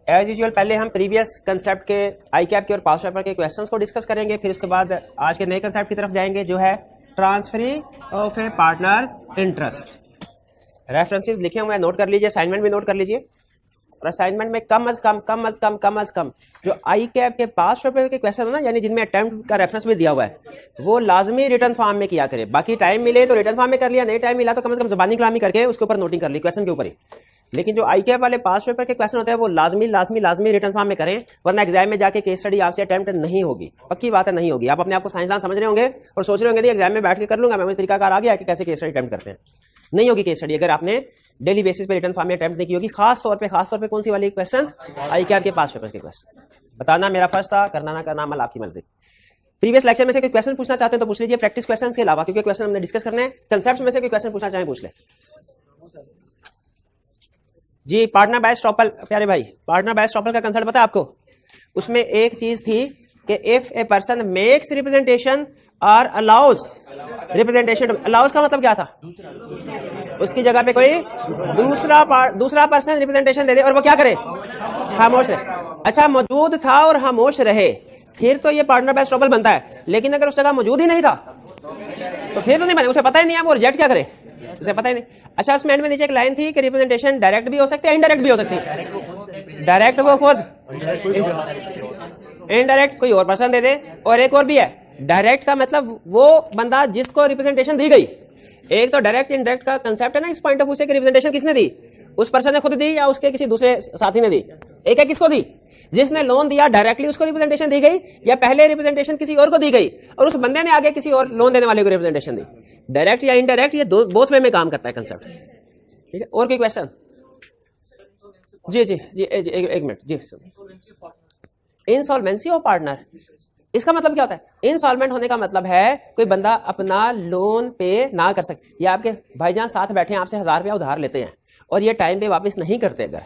As usual पहले हम previous concept के आई कैप के और पास पेपर के क्वेश्चंस को डिस्कस करेंगे, फिर उसके बाद आज के नए कंसेप्ट की तरफ जाएंगे जो है transferring of A partner interest. References लिखे हुए हैं, नोट कर लीजिए, असाइनमेंट भी नोट कर लीजिए। और असाइनमेंट में कम अज कम जो आई कैप के पास पेपर के क्वेश्चन है ना, यानी जिनमें अटेम्प्ट का रेफरेंस भी दिया हुआ है, वो लाजमी रिटर्न फॉर्म में किया करें। बाकी टाइम मिले तो रिटर्न फॉर्म में कर लिया, नहीं टाइम मिला तो कम से कम ज़बानी कलामी करके उसके ऊपर नोटिंग कर ली क्वेश्चन के ऊपर ही। लेकिन जो आई कैप वाले पास पेपर के क्वेश्चन होते हैं वो लाजमी रिटर्न फॉर्म में करें, वरना एग्जाम में जाके केस स्टडी आपसे अटेम्प्ट नहीं होगी। पक्की बात है, नहीं होगी। आप अपने आप को साइंसदान समझ रहे होंगे और सोच रहे होंगे नहीं एग्जाम में बैठ के कर लूंगा मैं, मुझे तरीकाकार आ गया कि कैसे केस स्टडी अटेम्प्ट करते हैं। नहीं होगी केस स्टडी अगर आपने डेली बेसिस पे रिटर्न फॉर्म में अटेम्प्ट नहीं की होगी। खास तौर पे कौन सी वाली क्वेश्चंस? आई कैप के पास पेपर के क्वेश्चन। बताना मेरा फर्ज था, करना ना करना अमल आपकी मर्जी। प्रीवियस लेक्चर में से कोई क्वेश्चन पूछना चाहते हैं तो पूछ लीजिए, प्रैक्टिस क्वेश्चंस के अलावा, क्योंकि क्वेश्चन हमने डिस्कस करने हैं। कंसेप्ट्स में से कोई क्वेश्चन पूछना चाहे पूछ ले जी। पार्टनर बाय स्टॉपल, प्यारे भाई, पार्टनर बाय स्टॉपल का कंसेप्ट पता है आपको? उसमें एक चीज थी कि if A person makes representation और अलाउज रिप्रेजेंटेशन, अलाउज का मतलब क्या था? उसकी जगह पे कोई दूसरा पर्सन रिप्रेजेंटेशन दे दे और वो क्या करे? खामोश रहे। अच्छा, मौजूद था और खामोश रहे, फिर तो ये पार्टनर बाय स्टॉपल बनता है। लेकिन अगर उस जगह मौजूद ही नहीं था तो फिर तो नहीं बने, उसे पता ही नहीं है, वो रिजेक्ट क्या करे? उसे पता ही नहीं। अच्छा, उसमें एंड में नीचे एक लाइन थी कि रिप्रेजेंटेशन डायरेक्ट भी हो सकते हैं, इनडायरेक्ट भी हो सकती है। डायरेक्ट वो खुद, इनडायरेक्ट कोई और पर्सन दे दे, और एक और भी है डायरेक्ट का मतलब वो बंदा जिसको रिप्रेजेंटेशन दी गई। एक तो डायरेक्ट इनडायरेक्ट का कंसेप्ट है ना, इस पॉइंट ऑफ व्यू से कि रिप्रेजेंटेशन किसने दी? उस पर्सन ने खुद दी या उसके किसी दूसरे साथी ने दी? एक है किसको दी? जिसने लोन दिया डायरेक्टली उसको रिप्रेजेंटेशन दी गई, या पहले रिप्रेजेंटेशन किसी और को दी गई और उस बंदे ने आगे किसी और लोन देने वाले को रिप्रेजेंटेशन दी। डायरेक्ट या इनडायरेक्ट, ये बोथ वे में काम करता है कंसेप्ट। ठीक है, और कोई क्वेश्चन? जी, एक मिनट जी। इंसॉल्वेंसी ऑफ पार्टनर, इसका मतलब क्या होता है? इंसॉल्वेंट होने का मतलब है कोई बंदा अपना लोन पे ना कर सके, या आपके भाईजान साथ बैठे हैं, आपसे 1000 रुपया उधार लेते हैं और ये टाइम पे वापस नहीं करते, अगर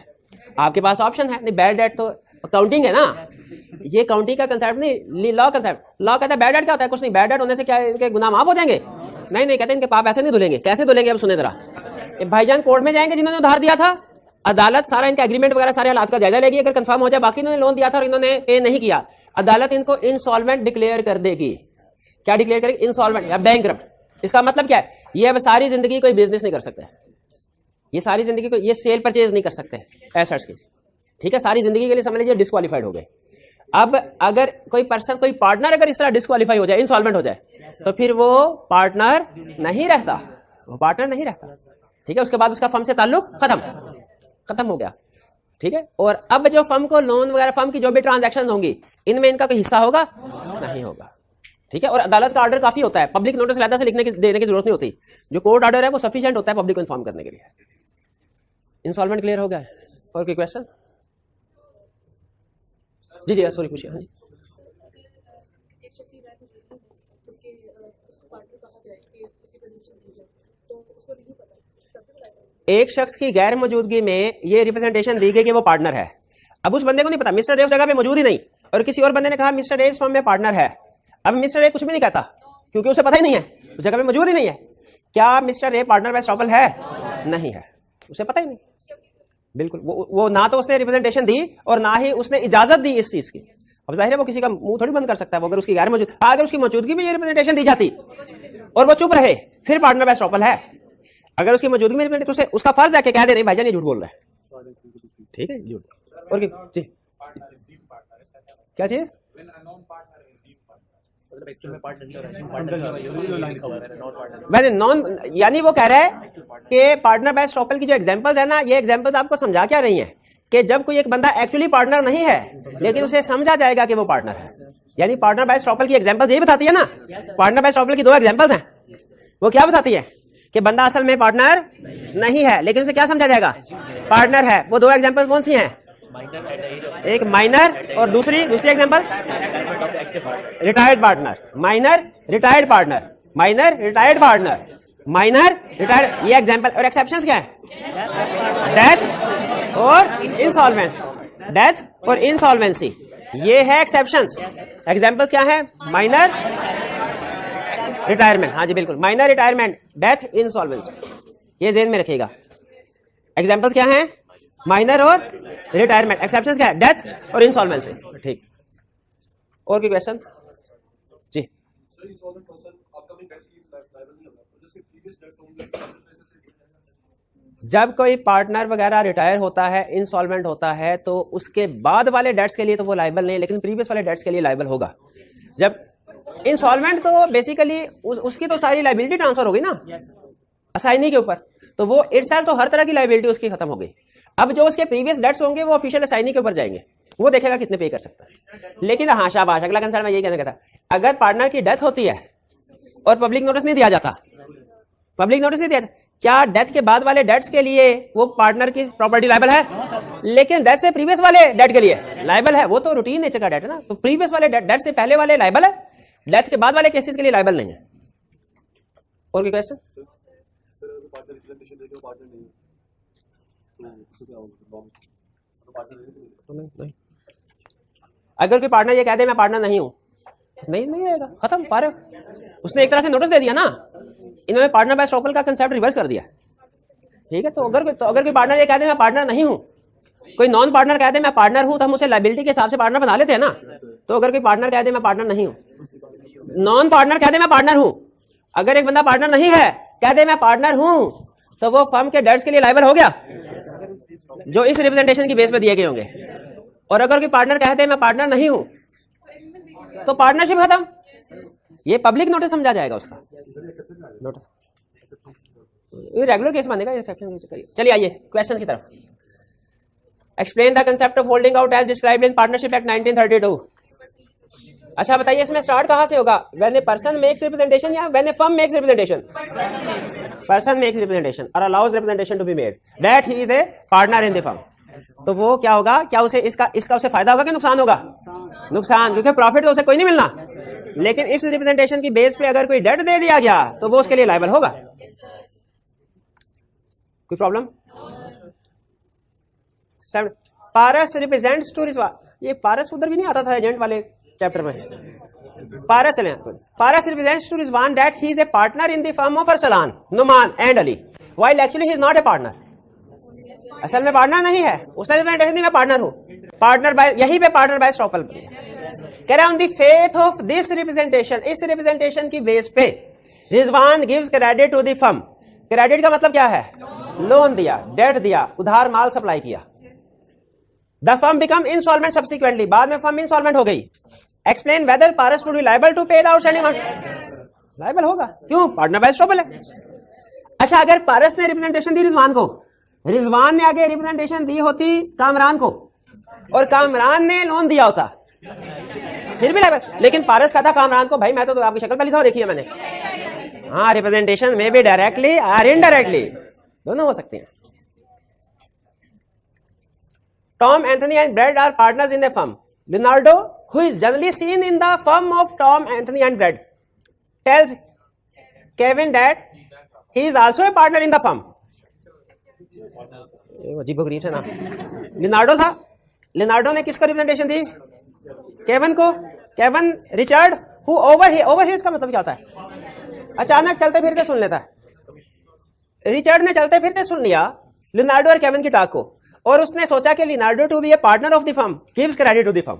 आपके पास ऑप्शन है, नहीं बैड डेट तो काउंटिंग है ना, ये काउंटिंग का कंसेप्ट नहीं, लॉ कंसेप्ट। लॉ कहता है बैड डेट क्या होता है? कुछ नहीं, बैड डेट होने से क्या इनके गुनाह माफ हो जाएंगे? नहीं, कहते इनके पाप ऐसे नहीं धुलेंगे। कैसे धुलेंगे? अब सुने जरा। भाईजान कोर्ट में जाएंगे जिन्होंने उधार दिया था, अदालत सारा इनका एग्रीमेंट वगैरह सारे हालात का जायजा लेगी। अगर कंफर्म हो जाए बाकी इन्होंने लोन दिया था और इन्होंने पे नहीं किया, अदालत इनको इंसॉल्वेंट डिक्लेयर कर देगी। क्या डिक्लेयर करेगी? इंसॉल्वेंट या बैंकरप्ट। इसका मतलब क्या है? ये अब सारी जिंदगी कोई बिजनेस नहीं कर सकते, ये सारी जिंदगी को ये सेल परचेज नहीं कर सकते एसेट्स की। ठीक है, सारी जिंदगी के लिए समझ लीजिए डिस्क्वालीफाइड हो गए। अब अगर कोई पर्सन, कोई पार्टनर अगर इस तरह डिस्क्वालीफाई हो जाए, इंसॉल्वेंट हो जाए, तो फिर वो पार्टनर नहीं रहता, वो पार्टनर नहीं रहता। ठीक है, उसके बाद उसका फर्म से ताल्लुक खत्म हो गया। ठीक है, और अब जो फर्म को लोन वगैरह, फर्म की जो भी ट्रांजैक्शन होंगी, इनमें इनका कोई हिस्सा होगा? नहीं होगा। ठीक है, और अदालत का ऑर्डर काफी होता है, पब्लिक नोटिस अलग से लिखने की देने की जरूरत नहीं होती। जो कोर्ट ऑर्डर है वो सफिशिएंट होता है पब्लिक को इन्फॉर्म करने के लिए। इंसॉल्वेंट क्लियर हो गया? और कोई क्वेश्चन? जी, सॉरी पूछिए। हाँ जी। एक शख्स की गैर मौजूदगी में ये रिप्रेजेंटेशन दी गई कि वो पार्टनर है। अब उस बंदे को नहीं पता, मिस्टर ए उस जगह पे मौजूद ही नहीं, और किसी और बंदे ने कहा मिस्टर ए इस फर्म में पार्टनर है। अब मिस्टर ए कुछ भी नहीं कहता क्योंकि उसे पता ही नहीं है, उस जगह पे मौजूद ही नहीं है। क्या mister A partner by estoppel है? नहीं है, उसे पता ही नहीं। बिल्कुल, वो ना तो उसने रिप्रेजेंटेशन दी और ना ही उसने इजाजत दी इस चीज की। अब जाहिर है वो किसी का मुंह थोड़ी बंद कर सकता है। वो अगर उसकी गैर मौजूद, अगर उसकी मौजूदगी में ये रिप्रेजेंटेशन दी जाती और वो चुप रहे, फिर पार्टनर बाय स्टॉपल है। अगर उसकी मौजूदगी में तो उसे उसका फर्ज है कि कह दे नहीं भाईजान ये झूठ बोल रहा है। ठीक है, झूठ। और जी क्या चाहिए? वैसे नॉन, यानी वो कह रहा है कि पार्टनर बाय स्टॉपल की जो एग्जांपल्स है ना, ये एग्जांपल्स आपको समझा क्या रही हैं कि जब कोई एक बंदा एक्चुअली पार्टनर नहीं है लेकिन उसे समझा जाएगा कि वो पार्टनर है। यानी पार्टनर बाय स्टॉपल की एग्जांपल्स यही बताती है ना। पार्टनर बाय स्टॉपल की 2 एग्जांपल्स हैं, वो क्या बताती है? कि बंदा असल में पार्टनर नहीं है लेकिन उसे क्या समझा जाएगा? पार्टनर है। वो 2 एग्जांपल कौन सी हैं? एक माइनर और दूसरी example retired partner. Minor retired partner, minor retired partner, minor retired, ये एग्जांपल। और एक्सेप्शंस क्या है? डेथ और इंसॉल्वेंस, डेथ और इंसॉल्वेंसी, ये है एक्सेप्शंस। एग्जांपल्स क्या है? माइनर रिटायरमेंट, हाँ जी बिल्कुल, माइनर रिटायरमेंट, डेथ, इंसॉल्वेंसी, ये जेहन में रखिएगा। एग्जांपल्स क्या हैं? माइनर और रिटायरमेंट। एक्सेप्शंस क्या है? डेथ और इंसॉल्वेंसी। ठीक, और कोई क्वेश्चन जी? जब कोई पार्टनर वगैरह रिटायर होता है, इंसॉल्वेंट होता है, तो उसके बाद वाले डेट्स के लिए तो वो लाइबल नहीं, लेकिन प्रीवियस वाले डेट्स के लिए लाइबल होगा। जब इंसॉल्वेंट तो बेसिकली उसकी तो सारी लाइबिलिटी ट्रांसफर होगी ना असाइनी के ऊपर, तो वो इटसेल्फ तो हर तरह की लाइबिलिटी उसकी खत्म हो गई। अब जो उसके प्रीवियस डेट्स होंगे वो ऑफिशियल असाइनी के ऊपर जाएंगे, वो देखेगा कितने पे कर सकता है। लेकिन हाँ शाबाश, अगला कंसर्न मैं यही कहने का था, अगर पार्टनर की डेथ होती है और पब्लिक नोटिस नहीं दिया जाता, पब्लिक नोटिस नहीं दिया जाता, क्या डेथ के बाद वाले डेट्स के लिए वो पार्टनर की प्रॉपर्टी लाइबल है? लेकिन डेथ से प्रीवियस वाले डेट के लिए लाइबल है, वो तो रूटीन नेचर का डेट है ना, तो प्रीवियस वाले डेट से पहले वाले लाइबल है, डेथ के बाद वाले केसेस के लिए लाइबल नहीं है। और कोई क्वेश्चन? अगर कोई पार्टनर ये कह दे मैं पार्टनर नहीं हूं, नहीं रहेगा, खत्म, फारग। उसने एक तरह से नोटिस दे दिया ना, इन्होंने पार्टनर बाय एस्ट्रोपल का कंसेप्ट रिवर्स कर दिया। ठीक है, तो अगर कोई पार्टनर ये कह दे मैं पार्टनर नहीं हूं, कोई नॉन पार्टनर कह दे मैं पार्टनर हूं, तो हम उसे लायबिलिटी के हिसाब से पार्टनर बना लेते हैं ना। तो अगर कोई पार्टनर कह दे मैं पार्टनर नहीं हूं, नॉन पार्टनर कह दे मैं पार्टनर हूं, अगर एक बंदा पार्टनर नहीं है कह दे मैं पार्टनर हूं, तो वो फर्म के डेट्स के लिए लायबल हो गया जो इस रिप्रेजेंटेशन की बेस पे दिए गए होंगे। और अगर कोई पार्टनर कहते हैं मैं पार्टनर नहीं हूं, तो पार्टनरशिप खत्म, ये पब्लिक नोटिस समझा जाएगा उसका नोटिस, ये रेगुलर केस मानेगा, एक्सेप्शन करिए। चलिए आइए क्वेश्चन की तरफ। Explain the concept of holding out as described in partnership act 1932। अच्छा बताइए, इसमें स्टार्ट कहां से होगा? When a person makes representation या when a firm makes representation? Person makes representation और allows representation to be made that he is a partner in the firm. तो वो क्या होगा, क्या उसे इसका उसे फायदा होगा कि नुकसान होगा? नुकसान, क्योंकि प्रॉफिट तो उसे कोई नहीं मिलना, लेकिन इस रिप्रेजेंटेशन की बेस पे अगर कोई डेट दे दिया गया तो वो उसके लिए लायबल होगा। कोई problem? Paras represents to Rizwan, ये पारस उधर भी नहीं आता था एजेंट वाले चैप्टर में। पारस represents to Rizwan that he is a partner in the firm of Arsalan, Numan and Ali, while actually he is not a partner। असल में पार्टनर नहीं है, उसने रिप्रेजेंटेशन दी मैं पार्टनर हूं, पार्टनर बाय, यहीं पे पार्टनर बाय एस्ट्रोपल कह रहा, on the faith of this representation, इस रिप्रेजेंटेशन की बेस पे Rizwan gives credit to the firm. Credit का मतलब क्या है? लोन दिया, डेट दिया, उधार माल सप्लाई किया। The firm become insolvent subsequently, बाद में फर्म इंसॉल्वेंट हो गई। Explain whether Paras would be liable to pay the outstanding amount. Liable होगा, क्यों? पार्टनर बाय एस्ट्रोपल है। अच्छा, अगर पारस ने रिप्रेजेंटेशन दी रिजवान को, रिजवान ने आगे रिप्रेजेंटेशन दी होती कामरान को, और कामरान ने लोन दिया होता, फिर भी लायबल। लेकिन पारस कहता कामरान को, भाई मैं तो आपकी शक्ल पहली दफा देखी है मैंने। हाँ, रिप्रेजेंटेशन में भी डायरेक्टली और इनडायरेक्टली दोनों हो सकते हैं। Tom, Anthony and Brad are partners in the firm. Leonardo, who is generally seen in the firm of Tom, Anthony and Brad, tells Kevin that he is also a partner in the firm. अजीब-ओ-गरीब से नाम। Leonardo था, Leonardo ने किसको representation दी? Kevin को। Kevin Richard who ओवरहियर्स का मतलब क्या होता है? अचानक चलते फिरते सुन लेता है। रिचर्ड ने चलते फिरते सुन लिया लिनार्डो और केविन की टॉक को, और उसने सोचा कि Leonardo to be a partner of the firm gives credit to the firm.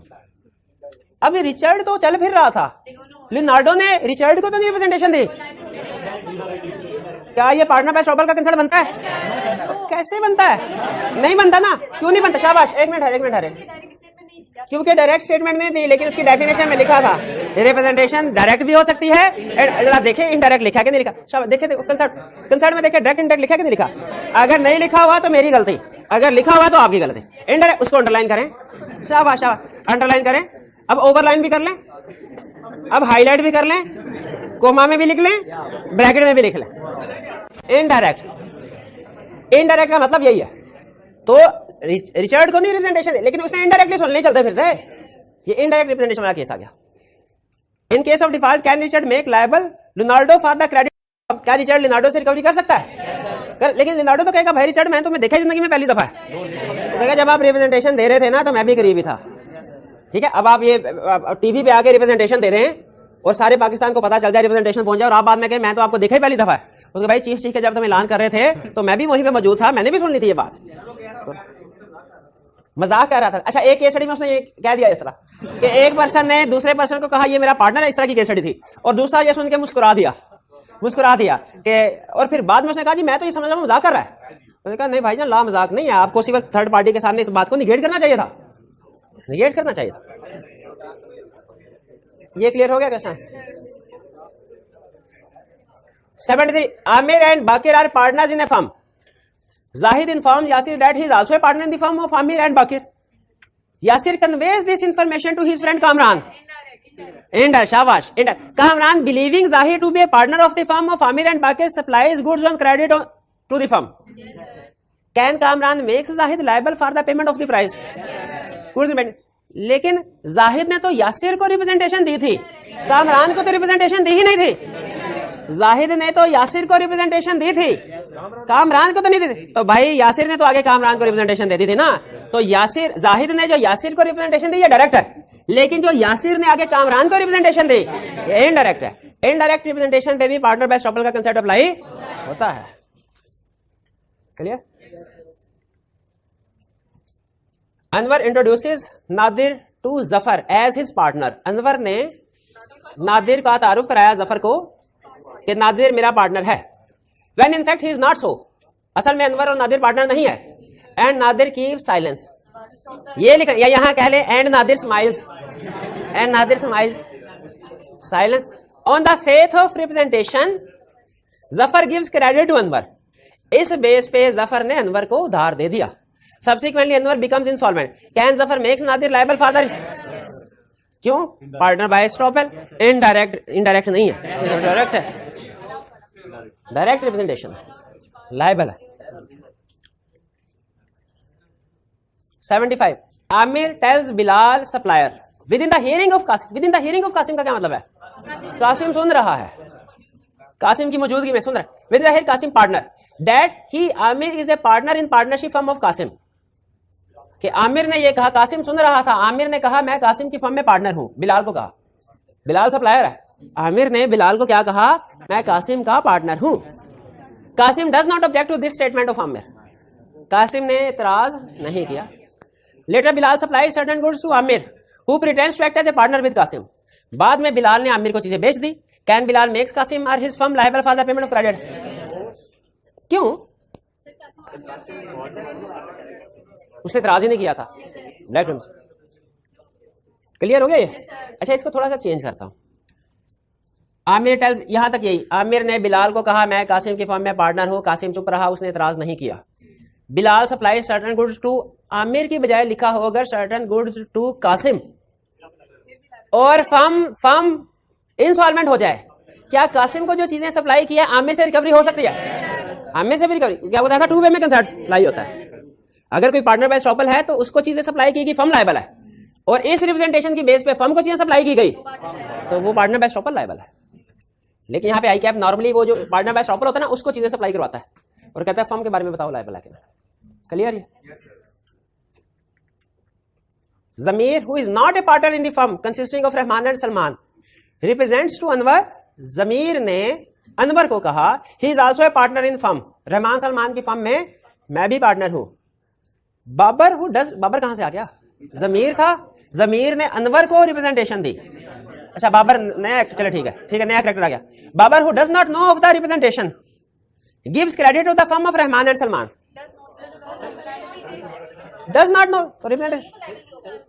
अब रिचर्ड तो चल फिर रहा था, लिनार्डो ने रिचर्ड को तो नहीं रिप्रेजेंटेशन दी। क्या ये पार्टनर बाय एस्ट्रोपल का कंसर्न बनता है? कैसे बनता है? नहीं बनता ना। क्यों नहीं बनता? शाबाश, एक मिनट हरे, क्योंकि डायरेक्ट स्टेटमेंट नहीं दी, लेकिन उसकी डेफिनेशन में लिखा था रिप्रेजेंटेशन डायरेक्ट भी हो सकती है। जरा देखें इनडायरेक्ट लिखा कि नहीं लिखा। शाबाश, देखे कंसर्ट में देखे डायरेक्ट इनडायरेक्ट लिखा कि नहीं लिखा। अगर नहीं लिखा हुआ तो मेरी गलती, अगर लिखा हुआ तो आपकी गलती। इनडायरेक्ट उसको अंडरलाइन करें, शाबाश अंडरलाइन करें। अब ओवरलाइन भी कर लें, अब हाईलाइट भी कर लें, कोमा में भी लिख लें, ब्रैकेट में भी लिख लें। इनडायरेक्ट का मतलब यही है। तो रिचर्ड को नहीं रिप्रेजेंटेशन, लेकिन उसने इनडायरेक्टली सुन, नहीं चलते फिरते, ये इनडायरेक्ट रिप्रेजेंटेशन वाला केस आ गया। In case of default can Richard make liable Leonardo for the credit? क्या रिचर्ड लिनार्डो से रिकवरी कर सकता है? लेकिन लिनार्डो तो कहेगा भाई रिचर्ड मैं तुम्हें देखा जिंदगी में पहली दफा है। तो कहेगा जब आप रिप्रेजेंटेशन दे रहे थे ना तो मैं भी करीबी था। ठीक है, अब आप ये टीवी पे आके रिप्रेजेंटेशन दे रहे हैं और सारे पाकिस्तान को पता चल जाए, रिप्रेजेंटेशन पहुंच जाए, और आप बाद में कहें मैं तो आपको देखा ही पहली दफा है। तो भाई चीफ के जब तुम ऐलान कर रहे थे तो मैं भी वहीं पे मौजूद था, मैंने भी सुन ली थी ये बात। मजाक कर रहा था। अच्छा, एक केस स्टडी में उसने ये कह दिया इस तरह कि एक पर्सन ने दूसरे पर्सन को कहा ये मेरा पार्टनर है, इस तरह की केस स्टडी थी, और दूसरा ये सुन के मुस्कुरा दिया कि, और फिर बाद में उसने कहा जी मैं तो ये समझ रहा हूँ मजाक कर रहा है। उसने कहा नहीं भाईजान, ला मजाक नहीं है, आपको सिर्फ थर्ड पार्टी के सामने इस बात को निगेट करना चाहिए था, निगेट करना चाहिए था। ये क्लियर हो गया कैसा? 73 Aamir and Baqir are partners in a firm. Zahid informed Yasir that he is also a partner in the firm of Amir and Bakir. Yasir conveys this information to his friend Kamran. Indirect, shabash. Indirect. Kamran, believing Zahid to be a partner of the firm of Amir and Bakir, supplies goods on credit to the firm. Yes, sir. Can Kamran make Zahid liable for the payment of the price? Goods payment. लेकिन जाहिद ने तो यासिर को representation दी थी, कामरान को तो representation दी ही नहीं थी। जाहिद ने तो यासिर को रिप्रेजेंटेशन दी थी, कामरान को तो नहीं दी थी। तो भाई यासिर ने तो आगे कामरान को रिप्रेजेंटेशन दे दी थी ना, तो यासिर, जाहिद ने जो यासिर को रिप्रेजेंटेशन दी ये डायरेक्ट है, लेकिन जो यासिर ने आगे कामरान को रिप्रेजेंटेशन दी ये इनडायरेक्ट है। इनडायरेक्ट रिप्रेजेंटेशन पे भी पार्टनर बाय स्टॉपल का कंसेप्ट अप्लाई होता है। Clear? Anwar introduces Nadir to Zafar as his partner. Anwar ने नादिर का तारुफ कराया जफर को कि नादिर मेरा पार्टनर है, when in fact he is not so. असल में अनवर और नादिर पार्टनर नहीं है। एंड नादिर कीप साइलेंस, ये लिख या यहां कह ले and Nadir smiles, and Nadir smiles silence on the faith of representation. Zafar gives credit to Anwar. इस बेस पे जफर ने अनवर को उधार दे दिया। Subsequently, Anwar becomes insolvent. Can Zafar makes Nadir liable for the? क्यों? Partner by estoppel. Indirect नहीं है, डायरेक्ट है, डायरेक्ट रिप्रेजेंटेशन, लाइबल है। 75 Aamir tells Bilal supplier within the hearing of Qasim. Within the hearing of Qasim का क्या मतलब है? कासिम सुन रहा है, कासिम की मौजूदगी में सुन रहा है। With the hear Qasim partner that he Aamir is a partner in partnership firm of Qasim. कि आमिर ने ये कहा, कासिम सुन रहा था, आमिर ने कहा मैं कासिम की फर्म में पार्टनर हूं, बिलाल को कहा, बिलाल सप्लायर है। आमिर ने बिलाल को क्या कहा? मैं कासिम का पार्टनर हूं। Qasim does not object to this statement of Aamir. Qasim ने इतराज नहीं किया। Later Bilal supply certain goods to Aamir who pretends to act as a partner with Qasim. बाद में बिलाल ने आमिर को चीजें बेच दी। कैन बिलाल मेक्स कासिम और his firm liable for the payment of credit? क्यों? उसने इतराज ही नहीं किया था। क्लियर हो गया ये? अच्छा, इसको थोड़ा सा चेंज करता हूं। आमिर टेल्स, यहां तक यही, आमिर ने बिलाल को कहा मैं कासिम की फर्म में पार्टनर हूं, कासिम चुप रहा, उसने इतराज नहीं किया। Bilal supply certain goods to Aamir की बजाय लिखा हो अगर सर्टेन गुड्स टू कासिम और फर्म इंसॉल्वेंट हो जाए, क्या कासिम को जो चीजें सप्लाई की है आमिर से रिकवरी हो सकती है? आमिर से भी रिकवरी, क्या बताया था, टू वे में कंसेप्ट अप्लाई होता है। अगर कोई पार्टनर बाय स्टॉपल है तो उसको चीजें सप्लाई की गई, फर्म लायबल है, और इस रिप्रेजेंटेशन की बेस पे फर्म को चीजें सप्लाई की गई तो वो पार्टनर बाय स्टॉपल लायबल है। लेकिन यहाँ पे आई कैप नॉर्मली वो जो पार्टनर बाय स्टॉपल होता है ना उसको चीजें सप्लाई करवाता है और कहता है फर्म के बारे में बताओ लायबल है कि नहीं। क्लियर है? Zameer who is not a partner in the firm consisting of Rahman and Salman represents to Anwar. Zameer ने अनवर को कहा he is also a partner in firm, Rahman Salman की फर्म में मैं भी पार्टनर हूं। बाबर हु डज, बाबर कहां से आ गया? जमीर था, जमीर ने अनवर को रिप्रेजेंटेशन दी। अच्छा, बाबर नया एक्टर, चलो ठीक है, नया कैरेक्टर आ गया। Babar who does not know of the representation gives credit to the firm of Rahman and Salman. Does not know तो रिप्रेजेंटेशन,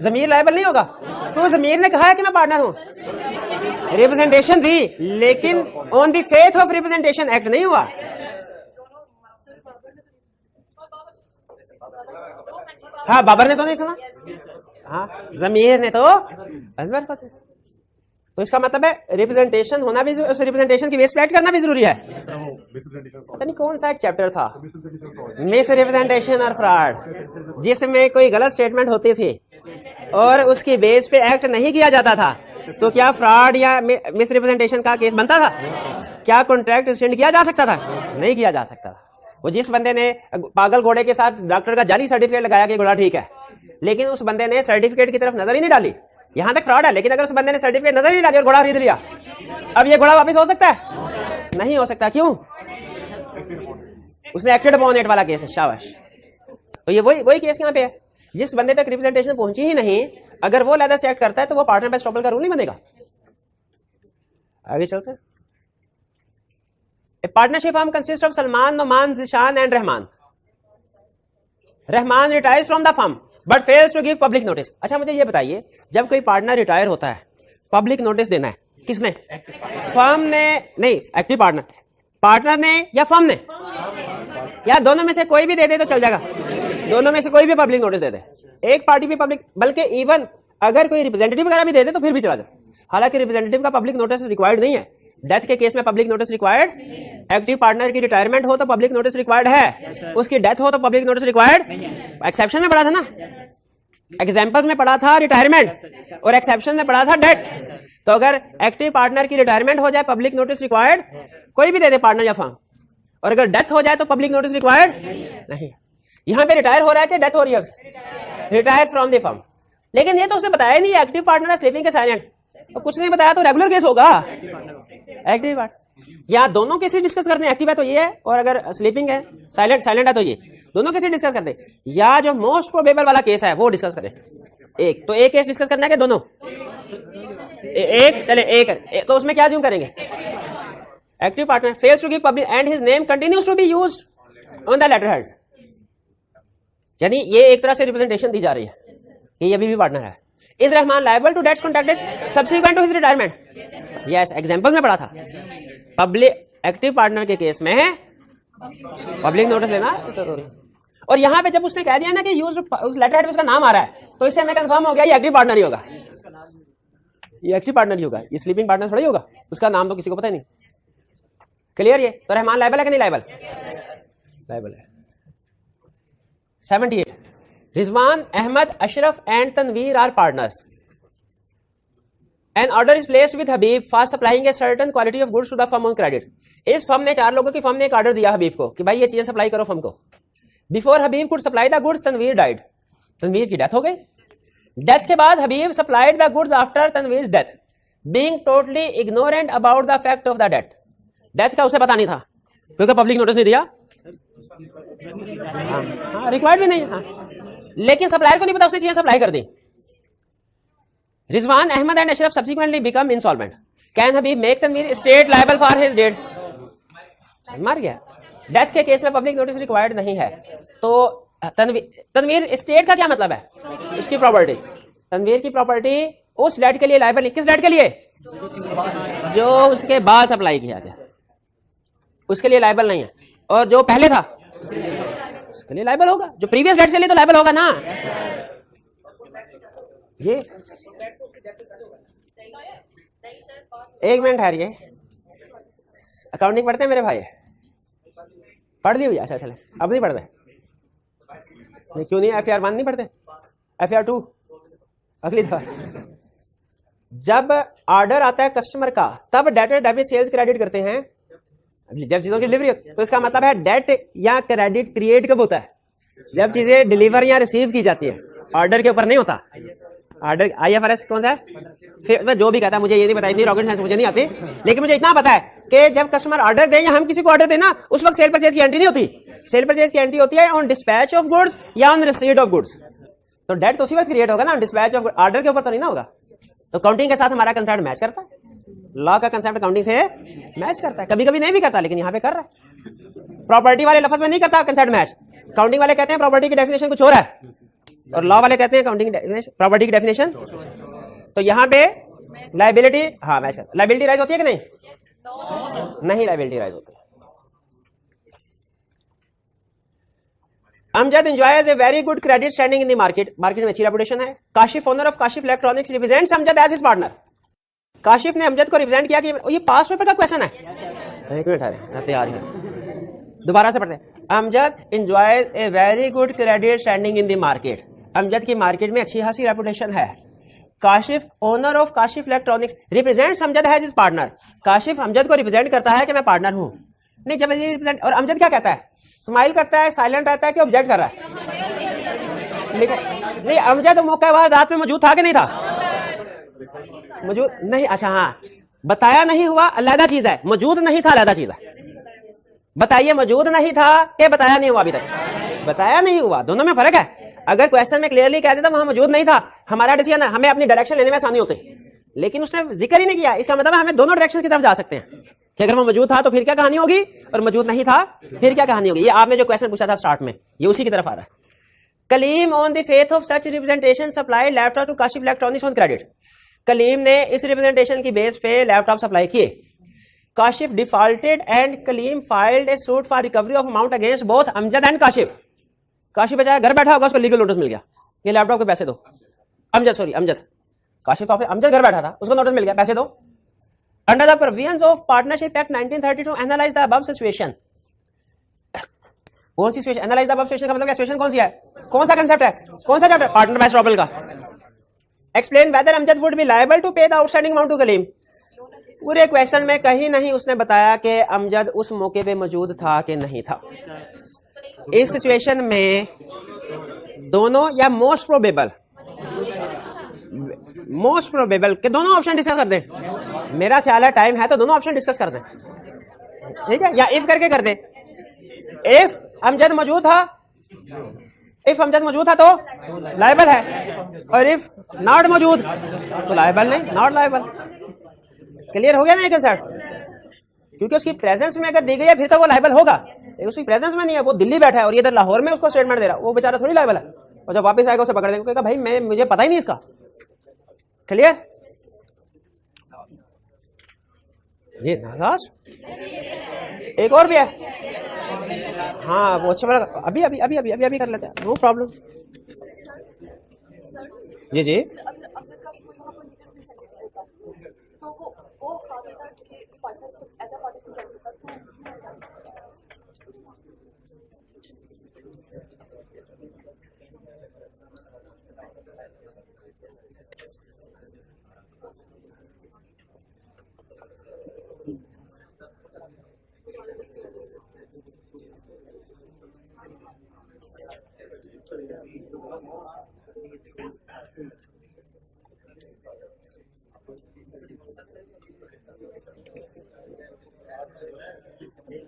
जमीर लायबल नहीं होगा। तो जमीर ने कहा है कि मैं पार्टनर हूं, रिप्रेजेंटेशन दी, लेकिन on the faith of representation act नहीं हुआ। हाँ, बाबर ने तो नहीं सुना, हाँ जमीर ने तो अनवर को। तो इसका मतलब है रिप्रेजेंटेशन होना भी, उस रिप्रेजेंटेशन की बेस पे एक्ट करना भी जरूरी है। पता नहीं कौन सा एक चैप्टर था, मिस रिप्रेजेंटेशन और फ्रॉड, जिसमें कोई गलत स्टेटमेंट होती थी और उसकी बेस पे एक्ट नहीं किया जाता था, तो क्या फ्रॉड या मिस रिप्रेजेंटेशन का केस बनता था? क्या कॉन्ट्रैक्ट एक्सटेंड किया जा सकता था? नहीं किया जा सकता था। वो जिस बंदे ने पागल घोड़े के साथ डॉक्टर का जाली सर्टिफिकेट लगाया कि घोड़ा ठीक है, लेकिन उस बंदे ने सर्टिफिकेट की तरफ नजर ही नहीं डाली, यहां तक फ्रॉड है। लेकिन अगर उस बंदे ने सर्टिफिकेट नजर ही नहीं डाली और घोड़ा खरीद लिया, अब ये घोड़ा वापस हो सकता है? नहीं हो सकता। क्यों? उसने एक्टेड अपॉन इट वाला केस है। शाबाश। तो ये वही केस यहाँ पे है। जिस बंदे तक रिप्रेजेंटेशन पहुंची ही नहीं, अगर वो लैदर सेलेक्ट करता है तो वो पार्टनर बाय स्टॉपल का रूल नहीं बनेगा। आगे चलते हैं। A partnership firm consists of Salman, Noman, Zishan and Rahman. Rahman retires from the firm but fails to give public notice. अच्छा मुझे ये बताइए, जब कोई पार्टनर रिटायर होता है, पब्लिक नोटिस देना है किसने? फर्म ने नहीं, एक्टिव पार्टनर, पार्टनर ने या फर्म ने? या दोनों में से कोई भी दे दे तो चल जाएगा? दोनों में से कोई भी पब्लिक नोटिस दे दे, एक पार्टी भी पब्लिक, बल्कि इवन अगर कोई रिप्रेजेंटेटिव वगैरह भी दे दे तो फिर भी चला जाए। हालांकि रिप्रेजेंटेटिव का पब्लिक नोटिस रिक्वायर्ड नहीं है। डेथ के केस में public notice required, active partner की रिटायरमेंट हो तो पब्लिक नोटिस रिक्वायर्ड है, उसकी डेथ हो तो पब्लिक नोटिस रिक्वायर्ड। एक्सेप्शन में पढ़ा था ना, एग्जांपल्स में पढ़ा था रिटायरमेंट और एक्सेप्शन में पढ़ा था डेथ। तो अगर एक्टिव पार्टनर की रिटायरमेंट हो जाए पब्लिक नोटिस रिक्वायर्ड, कोई भी दे दे पार्टनर या फर्म, और अगर डेथ हो जाए तो पब्लिक नोटिस रिक्वायर्ड नहीं। यहां पे रिटायर हो रहा है कि डेथ हो रही है? Retire from the firm. लेकिन ये तो उसने बताया नहीं एक्टिव पार्टनर है स्लीपिंग के साइलेंट, तो कुछ नहीं बताया तो रेगुलर केस होगा। एक्टिव पार्टनर या दोनों केसेस डिस्कस करने, एक्टिव है तो ये है, और अगर स्लीपिंग है साइलेंट है तो ये, दोनों केसेस डिस्कस करते, या जो मोस्ट प्रोबेबल वाला केस है वो डिस्कस करें। एक तो एक केस डिस्कस करना है कि दोनों? एक चले, एक तो उसमें क्या ज्यूम करेंगे? Active partner fails to give public and his name continues to be used on the letter heads. यानी ये एक तरह से रिप्रेजेंटेशन दी जा रही है कि ये अभी भी पार्टनर है। Is Rahman liable to debts contracted subsequent to his retirement? Yes, example में पढ़ा था। पब्लिक एक्टिव पार्टनर के केस में पब्लिक नोटिस लेना जरूरी। और यहां पे जब उसने कह दिया ना कि यूज उस लेटर हेड में उसका नाम आ रहा है, तो इससे हमें कंफर्म हो गया ये एक्टिव पार्टनर ही होगा, ये एक्टिव पार्टनर ही होगा, ये स्लीपिंग पार्टनर थोड़ा ही होगा, उसका नाम तो किसी को पता ही नहीं। क्लियर? ये तो रहमान लायबल है कि नहीं लायबल? लायबल है। 78 Rizwan, Ahmad, Ashraf and Tanveer are partners. An order is placed with Habib for supplying a certain quality of goods to the firm on credit. इस फर्म ने, 4 लोगों की फर्म ने एक ऑर्डर दिया हबीब को कि भाई ये चीजें सप्लाई करो फर्म को। Before Habib could supply the goods, Tanveer died. Tanveer की डेथ हो गई। डेथ के बाद हबीब supplied the goods after Tanveer's death, being totally ignorant about the fact of the death. Death का उसे पता नहीं था क्योंकि पब्लिक नोटिस नहीं दिया, हाँ रिक्वायर्ड भी नहीं, हाँ, लेकिन सप्लायर को नहीं पता, उसने चीजें सप्लाई कर दी। Rizwan, Ahmad and Ashraf subsequently become insolvent. Can Habib make Tanveer estate liable for his death? मर गया। डेथ के केस में पब्लिक नोटिस रिक्वायर्ड नहीं है। तो तनवीर स्टेट का क्या मतलब है? उसकी प्रॉपर्टी, तनवीर की प्रॉपर्टी उस डेट के लिए लायबल नहीं। किस डेट के लिए? जो उसके बाद सप्लाई किया गया, उसके लिए लायबल नहीं है। और जो पहले था उसके लिए लायबल होगा, जो प्रीवियस डेट के लिए तो लायबल होगा ना। ये एक मिनट ठहरिए, अकाउंटिंग पढ़ते हैं मेरे भाई? पढ़ ली हुई? अच्छा चले, अब नहीं पढ़ते? नहीं, क्यों नहीं? FR 1 नहीं पढ़ते? FR 2 अगली दफा। जब ऑर्डर आता है कस्टमर का, तब डेटर डेबिट सेल्स क्रेडिट करते हैं। जब चीजों की डिलीवरी, तो इसका मतलब है डेट या क्रेडिट क्रिएट कब होता है? जब चीजें डिलीवर या रिसीव की जाती है, ऑर्डर के ऊपर नहीं होता। ऑर्डर IFRS कौन सा है? फिर मैं जो भी कहता है, मुझे ये नहीं बताई थी, रॉकेट साइंस मुझे नहीं आती, लेकिन मुझे इतना पता है कि जब कस्टमर ऑर्डर दे या हम किसी को ऑर्डर देना, उस वक्त सेल परचेज की एंट्री नहीं होती। सेल परचेज की एंट्री होती है ऑन डिस्पैच ऑफ गुड्स या ऑन रिसीट ऑफ गुड्स। तो डेट तो उसी वक्त क्रिएट होगा ना, डिस्पैच ऑफ, ऑर्डर के ऊपर तो नहीं ना होगा। तो काउंटिंग के साथ हमारा कंसेप्ट मैच करता है, लॉ का कंसेप्ट काउंटिंग से मैच करता है। कभी कभी नहीं भी करता, लेकिन यहाँ पे कर रहा है। प्रॉपर्टी वाले लफ्ज में नहीं करता कंसेप्ट मैच। काउंटिंग वाले कहते हैं प्रॉपर्टी की डेफिनेशन कुछ और है, और लॉ वाले कहते हैं काउंटिंग प्रॉपर्टी की डेफिनेशन। तो यहाँ पे लायबिलिटी, हाँ मैच करता। लायबिलिटी राइज होती है कि नहीं? नहीं, लायबिलिटी राइज होती है। Amjad enjoys a very good credit standing in the market. Market में अच्छी रेपुटेशन है। Kashif, owner of Kashif Electronics, represents Amjad as his partner. Kashif ने अमजद को रिप्रेजेंट किया कि ये पास पेपर का क्वेश्चन है। एक मिनट तैयार है, दोबारा से पढ़ते हैं। Amjad enjoys a very good credit standing in the market. Amjad की मार्केट में अच्छी खासी रेपुटेशन है। Kashif, owner of Kashif Electronics, represents Amjad as his partner. Kashif Amjad को रिप्रेजेंट करता है कि मैं पार्टनर हूं। नहीं, जब ये रिप्रेजेंट, और अमजद क्या कहता है? स्माइल करता है, साइलेंट रहता है कि ऑब्जेक्ट कर रहा है? नहीं, अमजद मौके बाद रात में मौजूद था कि नहीं था? मौजूद नहीं। अच्छा हाँ, बताया नहीं हुआ अलग चीज है, मौजूद नहीं था अलग चीज है। बताइए, मौजूद नहीं था कि बताया नहीं हुआ? अभी तक बताया नहीं हुआ, दोनों में फर्क है। अगर क्वेश्चन में क्लियरली कह देता वहां मौजूद नहीं था, हमारा डिसीजन है, हमें अपनी डायरेक्शन लेने में आसानी होती, लेकिन उसने जिक्र ही नहीं किया। इसका मतलब है हमें दोनों डायरेक्शन की तरफ जा सकते हैं कि अगर वो मौजूद था तो फिर क्या कहानी होगी, और मौजूद नहीं था फिर क्या कहानी होगी। ये आपने जो क्वेश्चन पूछा था स्टार्ट में, ये उसी की तरफ आ रहा है। Kaleem on the faith of such representation supplied laptop to Kashif Electronics on credit. Kaleem ने इस रिप्रेजेंटेशन की बेस पे लैपटॉप सप्लाई किए। Kashif defaulted and Kaleem filed a suit for recovery of amount against both Amjad and Kashif. Kashif बेचारा घर बैठा होगा, उसको लीगल नोटिस मिल गया, ये लैपटॉप के पैसे दो। अमजद काशिफ तो अमजद घर बैठा था, उसको नोटिस मिल गया, पैसे दो। Under the provisions of partnership act 1932 analyse the above situation. कौन सी situation? Analyse the above situation का मतलब क्या? सिचुएशन कौन सी है, कौन सा कंसेप्ट है, कौन सा चैप्टर? पार्टनर बाय स्टॉपल का। Explain whether Amjad would be liable to pay the outstanding amount to Kaleem. पूरे क्वेश्चन में कहीं नहीं उसने बताया कि अमजद उस मौके पे मौजूद था कि नहीं था। इस सिचुएशन में दोनों या मोस्ट प्रोबेबल के दोनों ऑप्शन डिस्कस कर दें। मेरा ख्याल है टाइम है तो दोनों ऑप्शन डिस्कस कर दें, ठीक है, या इफ करके कर दें। इफ अमजद मौजूद था, तो लायबल है, और इफ नॉट मौजूद तो लायबल नहीं, नॉट लायबल। क्लियर हो गया ना ये कंसेप्ट? क्योंकि उसकी प्रेजेंस में अगर दी गई है फिर तो वो लायबल होगा, लेकिन उसकी प्रेजेंस में नहीं है, वो दिल्ली बैठा है और ये इधर लाहौर में उसको स्टेटमेंट दे रहा है, वो बेचारा थोड़ी लायबल है। और जब वापस आएगा उसे पकड़ देंगे, कहेगा भाई मुझे पता ही नहीं इसका। क्लियर? ये लास्ट एक और भी है, हाँ वो अच्छा लगा, अभी कर लेते हैं, नो प्रॉब्लम। जी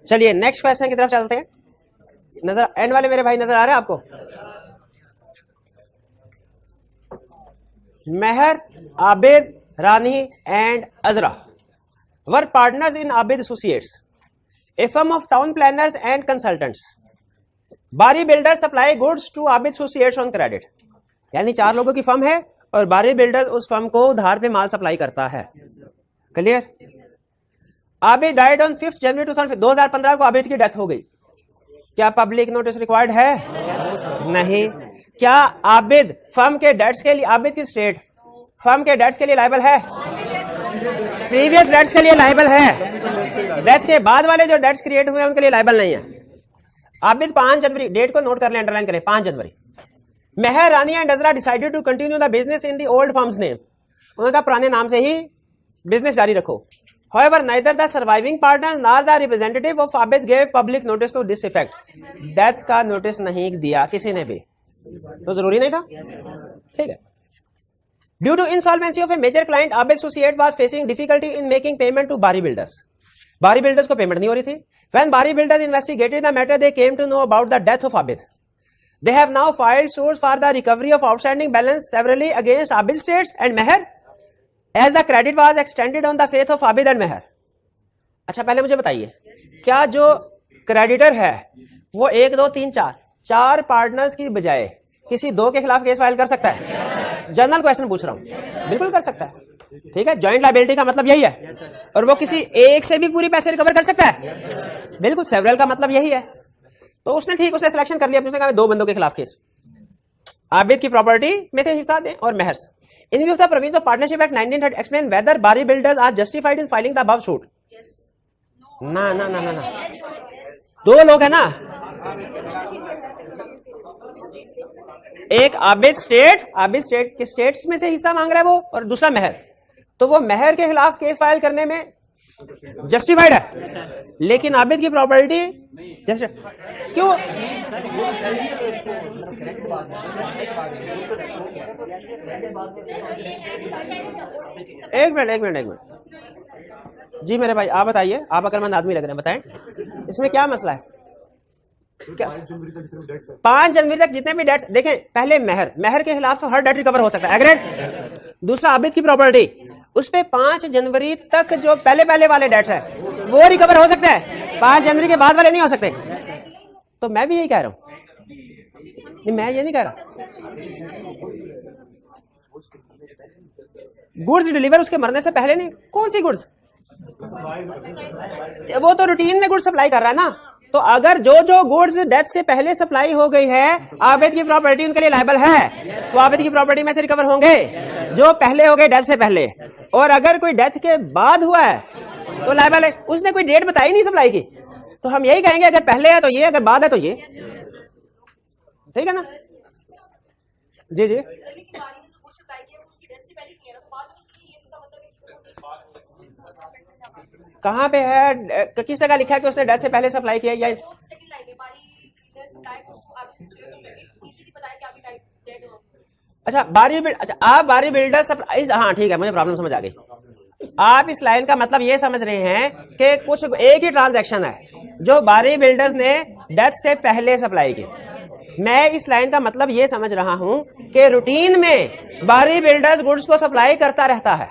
चलिए नेक्स्ट क्वेश्चन की तरफ चलते हैं। नजर एंड वाले मेरे भाई नजर आ रहे हैं आपको? Mehar, Abid, Rani and Azra were partners in Abid associates, a firm of town planners and consultants. Bari builder supply goods to Abid associates on credit. यानी 4 लोगों की फर्म है और बारी बिल्डर उस फर्म को उधार पे माल सप्लाई करता है। क्लियर? आबिद डाइड ऑन 5 जनवरी 2015 को आबिद की डेथ हो गई। क्या पब्लिक नोटिस रिक्वायर्ड है? नहीं। क्या आबिद फर्म के डेट्स के लिए, आबिद की स्टेट फर्म के डेट्स के लिए लायबल है? प्रीवियस डेट्स के लिए लायबल है, डेथ के बाद वाले जो डेट्स क्रिएट हुए हैं उनके लिए लायबल नहीं है। आबिद 5 जनवरी, डेट को नोट कर लें, अंडरलाइन करें, 5 जनवरी। Mehar, Rani and Azra decided to continue the business in the old firm's name. उनका पुराने नाम से ही बिजनेस जारी रखो। However, neither the surviving partners nor the representative of Abid gave public notice to this effect. Death का नोटिस नहीं दिया किसी ने भी, तो जरूरी नहीं था, ठीक है। Due to insolvency of a major client, Abid associate was facing difficulty in making payment to Bari Builders. Bari Builders को पेमेंट नहीं हो रही थी। When Bari Builders investigated the matter, they came to know about the death of Abid. They have now filed suits for the recovery of outstanding balance severally against Abid Estates and Meher, as the credit was extended on the faith of Abid and Meher. अच्छा पहले मुझे बताइए, क्या जो creditor है वो 1 2 3 4 partners की बजाय किसी 2 के खिलाफ केस फाइल कर सकता है? जनरल क्वेश्चन पूछ रहा हूं, बिल्कुल कर सकता है, ठीक है। जॉइंट लायबिलिटी का मतलब यही है, और वो किसी एक से भी पूरी पैसे रिकवर कर सकता है, बिल्कुल। सेवरल का मतलब यही है। तो उसने ठीक, उसने सिलेक्शन कर लिया, उसने कहा 2 बंदों के खिलाफ केस, आबिद की प्रॉपर्टी में से हिस्सा दें और मेहर। In view of the provisions of Partnership Act 1930, explain whether Bari Builders are justified in filing the above suit. Yes. ना 2 लोग है ना, एक आबिद स्टेट के स्टेट्स में से हिस्सा मांग रहा है वो, और दूसरा मेहर। तो वो मेहर के खिलाफ केस फाइल करने में जस्टिफाइड है, लेकिन आबिद की प्रॉपर्टी क्यों? एक मिनट जी मेरे भाई, आप बताइए, आप अकलमंद आदमी लग रहे हैं, बताएं इसमें क्या मसला है? क्या 5 जनवरी तक जितने भी डेट देखें, पहले मेहर के खिलाफ तो हर डेट रिकवर हो सकता है, एग्रेड। दूसरा आबिद की प्रॉपर्टी, उस पे 5 जनवरी तक जो पहले वाले डेट्स है वो रिकवर हो सकता है, 5 जनवरी के बाद वाले नहीं हो सकते। तो मैं भी यही कह रहा हूं, नहीं मैं ये नहीं कह रहा। गुड्स डिलीवर उसके मरने से पहले नहीं, कौन सी गुड्स, वो तो रूटीन में गुड्स सप्लाई कर रहा है ना। तो अगर जो गुड्स डेथ से पहले सप्लाई हो गई है, आबिद की प्रॉपर्टी उनके लिए लायबल है, तो आबिद की प्रॉपर्टी में से रिकवर होंगे जो पहले हो गए डेथ से पहले। और अगर कोई डेथ के बाद हुआ है तो लायबल है, उसने कोई डेट बताई नहीं सप्लाई की, तो हम यही कहेंगे अगर पहले है तो ये, अगर बाद है तो ये, ठीक है ना। जी जी, कहाँ पे है, किस जगह लिखा है कि उसने डेथ से पहले सप्लाई किया या अच्छा अच्छा आप बारी बिल्डर सप्लाई, हाँ ठीक है, मुझे प्रॉब्लम समझ आ गई। आप इस लाइन का मतलब ये समझ रहे हैं कि कुछ एक ही ट्रांजैक्शन है जो बारी बिल्डर्स ने डेथ से पहले सप्लाई की। मैं इस लाइन का मतलब ये समझ रहा हूं कि रूटीन में बारी बिल्डर्स गुड्स को सप्लाई करता रहता है,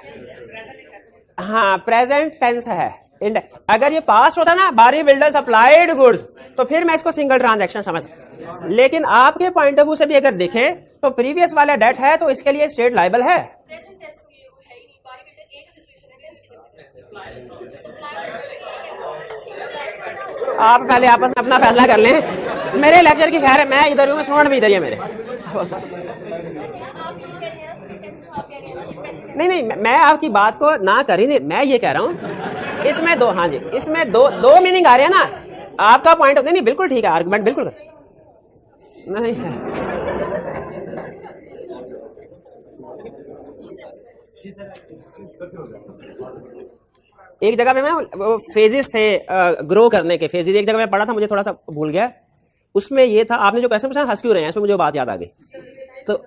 हाँ प्रेजेंट टेंस है। अगर ये पास्ट होता ना बारी बिल्डर सप्लाइड गुड्स, तो फिर मैं इसको सिंगल ट्रांजैक्शन समझ, लेकिन आपके पॉइंट ऑफ व्यू से भी अगर देखें तो प्रीवियस वाला डेट है तो इसके लिए स्टेट लायबल है। आप पहले आपस में अपना फैसला कर लें, मेरे लेक्चर की खैर है, मैं इधर हूं, मैं स्टूडेंट भी इधर ही है मेरे। नहीं मैं आपकी बात को ना कर ही नहीं, मैं ये कह रहा हूं इसमें दो, हाँ जी इसमें दो मीनिंग आ रहे हैं ना। आपका पॉइंट नहीं बिल्कुल ठीक है, आर्गुमेंट बिल्कुल नहीं है। एक जगह पे मैं फेजेस थे ग्रो करने के फेजेस, एक जगह मैं पढ़ा था, मुझे थोड़ा सा भूल गया, उसमें ये था, आपने जो क्वेश्चन पूछा हंस क्यों रहे हैं, इसमें मुझे बात याद आ गई तो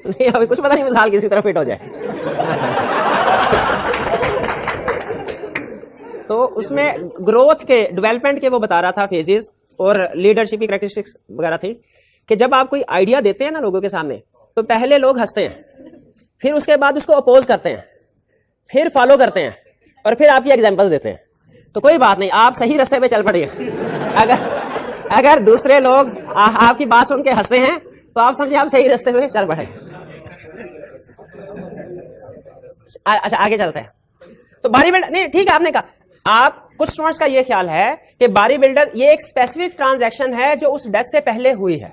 नहीं अभी कुछ पता नहीं, मिसाल किसी तरह फिट हो जाए तो उसमें ग्रोथ के डेवलपमेंट के वो बता रहा था फेजेस, और लीडरशिप की कैरेक्टरिस्टिक्स वगैरह थी कि जब आप कोई आइडिया देते हैं ना लोगों के सामने, तो पहले लोग हंसते हैं, फिर उसके बाद उसको अपोज करते हैं, फिर फॉलो करते हैं, और फिर आपकी एग्जांपल्स देते हैं। तो कोई बात नहीं, आप सही रास्ते पे चल पड़िए। अगर दूसरे लोग आपकी बात सुन के हंसते हैं तो आप समझिए आप सही रास्ते पे चल पड़े। अच्छा आगे चलते हैं। तो बारी बिल्डर नहीं, ठीक है आपने कहा, आप कुछ स्टूडेंट्स का ये ख्याल है कि बारी बिल्डर ये एक स्पेसिफिक ट्रांजैक्शन है जो उस डेथ से पहले हुई है।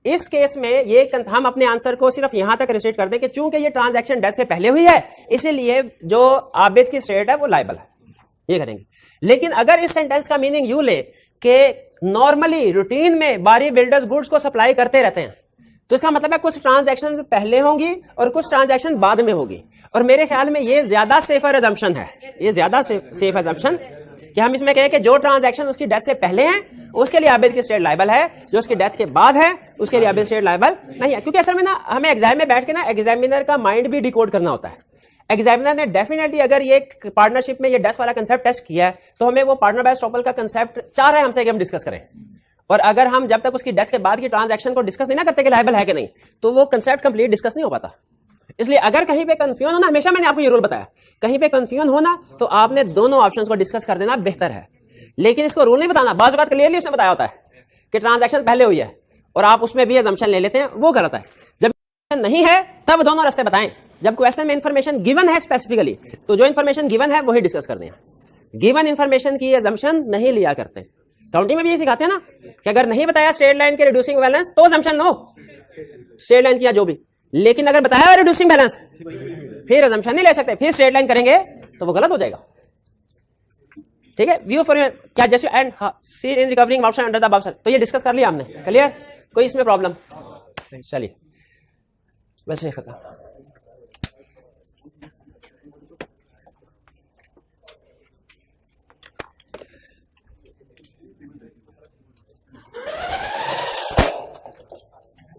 इस केस में ये हम अपने आंसर को सिर्फ यहां तक रिस्ट्रिक्ट कर दें कि चूंकि ये ट्रांजैक्शन डेथ से पहले हुई है, इसीलिए जो आबिद की स्टेट है वो लायबल है, ये करेंगे। लेकिन अगर इस सेंटेंस का मीनिंग यूं ले कि नॉर्मली रूटीन में बारी बिल्डर्स गुड्स को सप्लाई करते रहते हैं, तो इसका मतलब है कुछ ट्रांजैक्शन पहले होंगी और कुछ ट्रांजैक्शन बाद में होगी। और मेरे ख्याल में ये ज्यादा सेफर अजम्पशन है, ये ज्यादा सेफ अजम्पशन कि हम इसमें कहें कि जो ट्रांजैक्शन उसकी डेथ से पहले है उसके लिए आबिद की स्टेट लायबल है, जो उसकी डेथ के बाद है उसके लिए आबिद स्टेट लायबल नहीं है। क्योंकि असल में ना हमें एग्जाम में बैठ के ना एग्जामिनर का माइंड भी डिकोड करना होता है। एग्जामिनर ने डेफिनेटली अगर ये पार्टनरशिप में ये डेथ वाला कंसेप्ट टेस्ट किया है तो हमें वो पार्टनर बाय एस्ट्रोपल का कंसेप्ट चाह रहा है हमसे कि हम डिस्कस करें, और अगर हम जब तक उसकी डेथ के बाद की ट्रांजैक्शन को डिस्कस नहीं ना करते कि लायबल है कि नहीं, तो वो कंसेप्ट कंप्लीट डिस्कस नहीं हो पाता। इसलिए अगर कहीं पे कंफ्यूजन होना, हमेशा मैंने आपको ये रूल बताया, कहीं पे कंफ्यूजन होना तो आपने दोनों ऑप्शंस को डिस्कस कर देना बेहतर है। लेकिन इसको रूल नहीं बताना, बात क्लियरली उसने बताया होता है कि ट्रांजैक्शन पहले हुई है और आप उसमें भी अजम्पशन ले लेते हैं, वो गलत है। जब नहीं है तब दोनों रास्ते बताएं। जब क्वेश्चन में इंफॉर्मेशन गिवन है स्पेसिफिकली, तो जो इंफॉर्मेशन गिवन है वही डिस्कस करते हैं। गिवन इंफॉर्मेशन की अजम्पशन नहीं लिया करते। काउंटिंग में भी ये सिखाते हैं ना कि अगर नहीं बताया स्ट्रेट लाइन के रिड्यूसिंग बैलेंस तो अजम्पशन लो, स्ट्रेट लाइन किया जो भी, लेकिन अगर बताया रिड्यूसिंग बैलेंस फिर अजम्पशन नहीं ले सकते, फिर स्ट्रेट लाइन करेंगे तो वो गलत हो जाएगा। ठीक है, व्यू फॉर क्या जैसे and seed in recovering option under the bouncer, तो ये डिस्कस कर लिया हमने, क्लियर, कोई इसमें प्रॉब्लम? चलिए वैसे खत्म।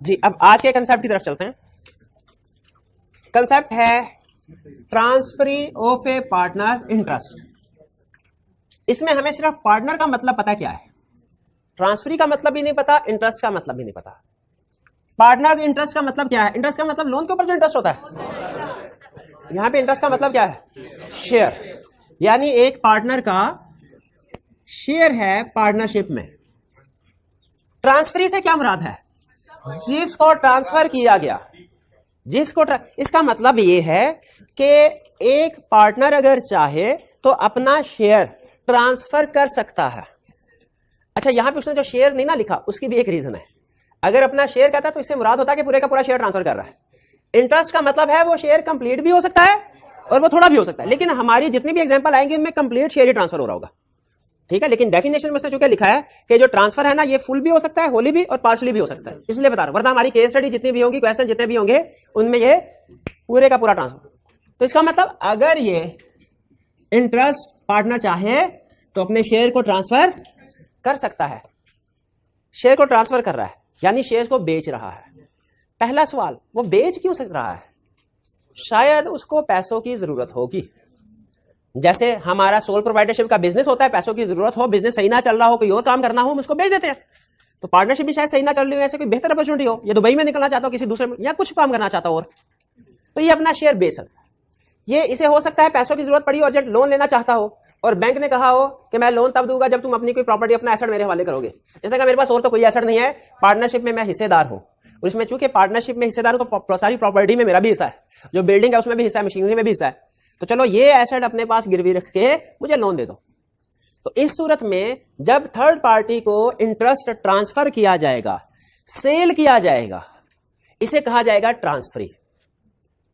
जी अब आज के कंसेप्ट की तरफ चलते हैं। कंसेप्ट है transferee of A partners interest. इसमें हमें सिर्फ पार्टनर का मतलब पता क्या है, ट्रांसफरी का मतलब भी नहीं पता, इंटरेस्ट का मतलब भी नहीं पता। पार्टनर्स इंटरेस्ट का मतलब क्या है? इंटरेस्ट का मतलब लोन के ऊपर जो इंटरेस्ट होता है। यहां पे इंटरेस्ट का मतलब क्या है? शेयर, यानी एक पार्टनर का शेयर है पार्टनरशिप में। ट्रांसफरी से क्या मुराद है? जिसको ट्रांसफर किया गया, जिसको इसका मतलब ये है कि एक पार्टनर अगर चाहे तो अपना शेयर ट्रांसफर कर सकता है। अच्छा, यहां पे उसने जो शेयर नहीं ना लिखा, उसकी भी एक रीजन है। अगर अपना शेयर कहता है तो इससे मुराद होता है कि पूरे का पूरा शेयर ट्रांसफर कर रहा है। इंटरेस्ट का मतलब है वो शेयर कंप्लीट भी हो सकता है और वो थोड़ा भी हो सकता है, लेकिन हमारी जितनी भी एग्जांपल आएंगे उनमें कंप्लीट शेयर ही ट्रांसफर हो रहा होगा, ठीक है। लेकिन डेफिनेशन में उसने चूंकि लिखा है कि जो ट्रांसफर है ना, ये फुल भी हो सकता है, होली भी और पार्शली भी हो सकता है, इसलिए बता रहा हूं। वरना हमारी केस स्टडी जितनी भी होंगी, क्वेश्चन जितने भी होंगे, उनमें ये पूरे का पूरा ट्रांसफर। तो इसका मतलब अगर ये इंटरेस्ट पार्टनर चाहे तो अपने शेयर को ट्रांसफर कर सकता है। शेयर को ट्रांसफर कर रहा है यानी शेयर को बेच रहा है। पहला सवाल, वो बेच क्यों सक रहा है? शायद उसको पैसों की जरूरत होगी। जैसे हमारा सोल प्रोवाइडरशिप का बिजनेस होता है, पैसों की जरूरत हो, बिजनेस सही ना चल रहा हो, कोई और काम करना हो, हम उसको बेच देते हैं। तो पार्टनरशिप भी शायद सही ना चल रही हो, ऐसे कोई बेहतर अपॉर्चुनिटी हो, या दुबई में निकलना चाहता हो किसी दूसरे में, या कुछ काम करना चाहता हो, और तो ये अपना शेयर बेच सकता है। ये इसे हो सकता है पैसों की जरूरत पड़ी और जब लोन लेना चाहता हो और बैंक ने कहा हो कि मैं लोन तब दूंगा जब तुम अपनी कोई प्रॉपर्टी, अपना एसेट मेरे हवाले करोगे। जैसे कि मेरे पास और तो कोई एसेट नहीं है, पार्टनरशिप में मैं हिस्सेदार हूं, और इसमें चूंकि पार्टनरशिप में हिस्सेदार को सारी प्रॉपर्टी में मेरा भी हिस्सा है, जो बिल्डिंग है उसमें भी हिस्सा है, मशीनरी में भी हिस्सा है, तो चलो ये एसेट अपने पास गिरवी रख के मुझे लोन दे दो। तो इस सूरत में जब थर्ड पार्टी को इंटरेस्ट ट्रांसफर किया जाएगा, सेल किया जाएगा, इसे कहा जाएगा ट्रांसफरी।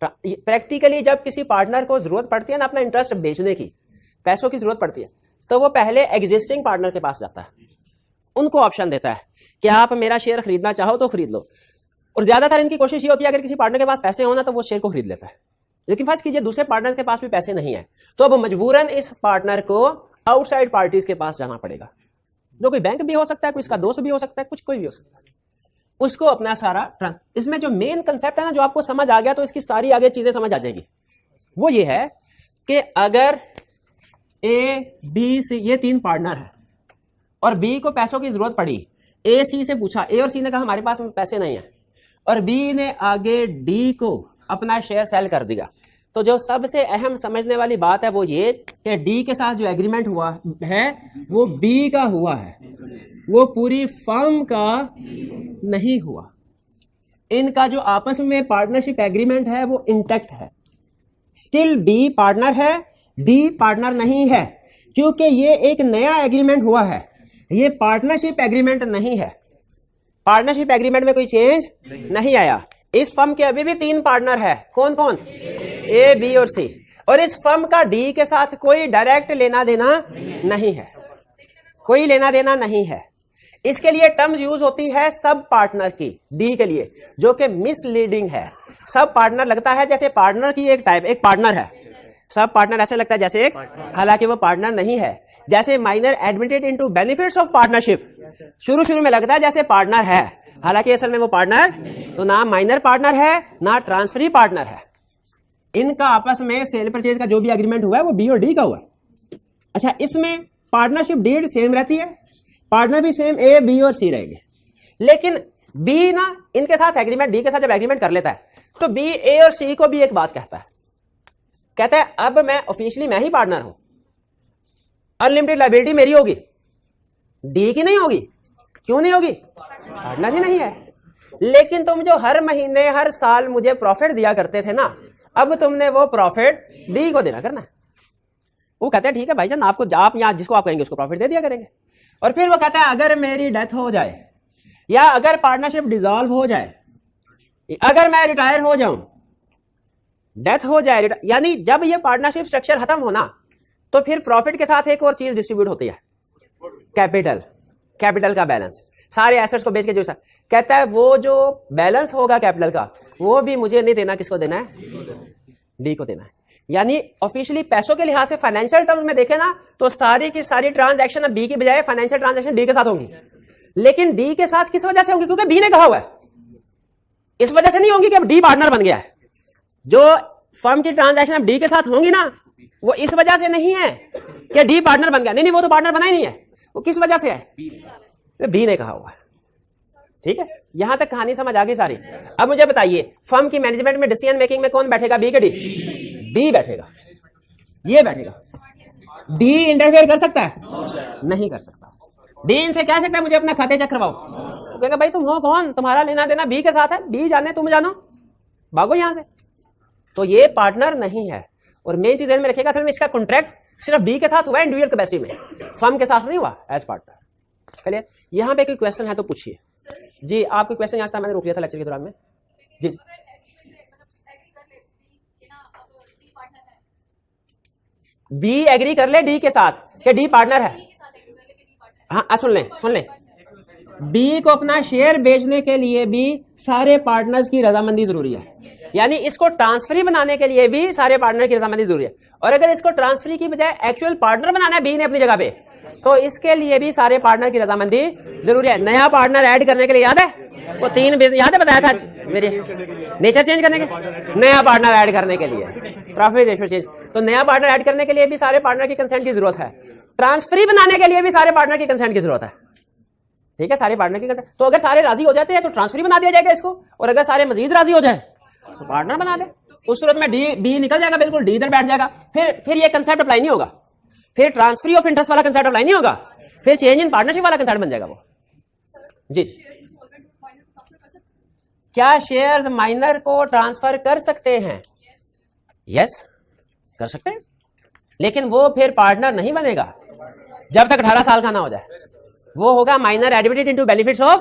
प्रैक्टिकली जब किसी पार्टनर को जरूरत पड़ती है ना अपना इंटरेस्ट बेचने की, पैसों की जरूरत पड़ती है, तो वो पहले एग्जिस्टिंग पार्टनर के पास जाता है, उनको ऑप्शन देता है कि आप मेरा शेयर खरीदना चाहो तो खरीद लो। और ज्यादातर इनकी कोशिश ये होती है अगर किसी पार्टनर के पास पैसे हो ना तो वो शेयर को खरीद लेता है। लेकिन फर्ज कीजिए दूसरे पार्टनर के पास भी पैसे नहीं है, तो अब मजबूरन इस पार्टनर को आउटसाइड पार्टीज के पास जाना पड़ेगा, जो कोई बैंक भी हो सकता है, कोई इसका दोस्त भी हो सकता है, कुछ कोई भी हो सकता है, उसको अपना सारा। इसमें जो मेन कंसेप्ट है ना, जो आपको समझ आ गया तो इसकी सारी आगे चीजें समझ आ जाएगी। वो ये है कि अगर ए बी सी ये तीन पार्टनर है और बी को पैसों की जरूरत पड़ी, ए सी से पूछा, ए और सी ने कहा हमारे पास पैसे नहीं है, और बी ने आगे डी को अपना शेयर सेल कर दिया, तो जो सबसे अहम समझने वाली बात है वो ये कि डी के साथ जो एग्रीमेंट हुआ है वो बी का हुआ है, वो पूरी फर्म का नहीं हुआ। इनका जो आपस में पार्टनरशिप एग्रीमेंट है वो इंटैक्ट है। स्टिल बी पार्टनर है, डी पार्टनर नहीं है, क्योंकि ये एक नया एग्रीमेंट हुआ है, ये पार्टनरशिप एग्रीमेंट नहीं है। पार्टनरशिप एग्रीमेंट में कोई चेंज नहीं आया। इस फर्म के अभी भी तीन पार्टनर है, कौन कौन? ए बी और सी, और इस फर्म का डी के साथ कोई डायरेक्ट लेना देना नहीं है, कोई लेना देना नहीं है। इसके लिए टर्म्स यूज होती है सब पार्टनर की, डी के लिए, जो कि मिसलीडिंग है। सब पार्टनर लगता है जैसे पार्टनर की एक टाइप, एक पार्टनर है, सब पार्टनर ऐसे लगता है जैसे एक, हालांकि वो पार्टनर नहीं है। जैसे minor admitted into benefits of partnership, शुरू में लगता है जैसे पार्टनर है, हालांकि असल में वो पार्टनर, तो ना माइनर पार्टनर है ना ट्रांसफरी पार्टनर है। इनका आपस में सेल परचेज का जो भी एग्रीमेंट हुआ है वो बी और डी का हुआ है। अच्छा, इसमें पार्टनरशिप डीड सेम रहती है, पार्टनर भी सेम ए बी और सी रहेंगे, लेकिन बी ना इनके साथ एग्रीमेंट, डी के साथ जब एग्रीमेंट कर लेता है तो बी ए और सी को भी एक बात कहता है, कहता है अब मैं ऑफिशियली मैं ही पार्टनर हूं, अनलिमिटेड लायबिलिटी मेरी होगी, डी की नहीं होगी। क्यों नहीं होगी? पार्टनर ही नहीं है। लेकिन तुम जो हर महीने हर साल मुझे प्रॉफिट दिया करते थे ना, अब तुमने वो प्रॉफिट डी को देना करना है। वो कहते हैं ठीक है भाईजान, आपको आप यहां जिसको आप कहेंगे उसको प्रॉफिट दे दिया करेंगे। और फिर वो कहता है अगर मेरी डेथ हो जाए या अगर पार्टनरशिप डिसॉल्व हो जाए, अगर मैं रिटायर हो जाऊं, डेथ हो जाए, यानी जब ये पार्टनरशिप स्ट्रक्चर खत्म होना तो फिर प्रॉफिट के साथ एक और चीज डिस्ट्रीब्यूट होती है, कैपिटल, कैपिटल का बैलेंस, सारे एसेट्स को बेच के जो कहता है वो जो बैलेंस होगा कैपिटल का वो भी मुझे नहीं देना, किसको देना है? डी को देना है। यानी ऑफिशियली पैसों के लिहाज से फाइनेंशियल टर्म्स में देखे ना तो सारी की सारी ट्रांजैक्शन अब बी की बजाय फाइनेंशियल ट्रांजैक्शन डी के साथ होंगी, लेकिन डी के साथ किस वजह से होंगी? क्योंकि बी ने कहा हुआ है, इस वजह से नहीं होंगी कि अब डी पार्टनर बन गया है। जो फर्म की ट्रांजैक्शन अब डी के साथ होंगी ना, वो इस वजह से नहीं है कि डी पार्टनर बन गया, नहीं, वो तो पार्टनर बना ही नहीं है। वो किस वजह से है? बी ने कहा हुआ है। ठीक है, यहां तक कहानी समझ आ गई सारी। अब मुझे बताइए फर्म की मैनेजमेंट में डिसीजन मेकिंग में कौन बैठेगा, बी के डी? डी बैठेगा, ये बैठेगा। डी इंटरफेयर कर सकता है? नहीं कर सकता। डी इनसे कह सकता है मुझे अपना खाते चेक करवाओ, तो कहेगा भाई तुम हो कौन, तुम्हारा लेना देना बी के साथ है, बी जाने तुम जानो, भागो यहां से। तो ये पार्टनर नहीं है। और मेन चीज में रखिएगा, असल में इसका कॉन्ट्रैक्ट सिर्फ बी के साथ हुआ है इंडिविजुअल कैपेसिटी में, फर्म के साथ नहीं हुआ एज पार्टनर। चलिए यहां पे कोई क्वेश्चन है तो पूछिए जी। आपको क्वेश्चन यहाँ था, मैंने रोक लिया था लेक्चर के दौरान में जी। बी एग्री कर ले डी के साथ कि डी पार्टनर है। हाँ सुन लें, बी को अपना शेयर बेचने के लिए भी सारे पार्टनर्स की रजामंदी जरूरी है, यानी इसको ट्रांसफरी बनाने के लिए भी सारे पार्टनर की रजामंदी जरूरी है। और अगर इसको ट्रांसफरी की बजाय एक्चुअल पार्टनर बनाना है बी ने अपनी जगह पे, तो इसके लिए भी सारे पार्टनर की रजामंदी जरूरी है। नया पार्टनर ऐड करने के लिए याद है वो 3 बिजनेस याद है बताया था मेरे नेचर चेंज करने के, नया पार्टनर ऐड करने के लिए प्रॉफिट रेशियो चेंज, तो नया पार्टनर ऐड करने के लिए भी सारे पार्टनर की कंसेंट की जरूरत है। ट्रांसफरी बनाने के लिए भी सारे पार्टनर की कंसेंट की जरूरत है। ठीक है, सारे पार्टनर की कंसेंट। तो अगर सारे राजी हो जाते हैं तो ट्रांसफरी बना दिया जाएगा इसको, और अगर सारे मजीद राजी हो जाए तो पार्टनर बना दे। उस सूरत में डी बी निकल जाएगा, बिल्कुल डी इधर बैठ जाएगा। फिर ये कंसेप्ट अप्लाई नहीं होगा, फिर ट्रांसफरी ऑफ इंटरेस्ट वाला कंसेप्ट अप्लाई नहीं होगा, फिर चेंज इन पार्टनरशिप वाला कंसेप्ट बन जाएगा वो। जी, क्या शेयर्स माइनर को ट्रांसफर कर सकते हैं? यस कर सकते हैं, लेकिन वो फिर पार्टनर नहीं बनेगा जब तक 18 साल का ना हो जाए। वो होगा minor admitted into benefits of,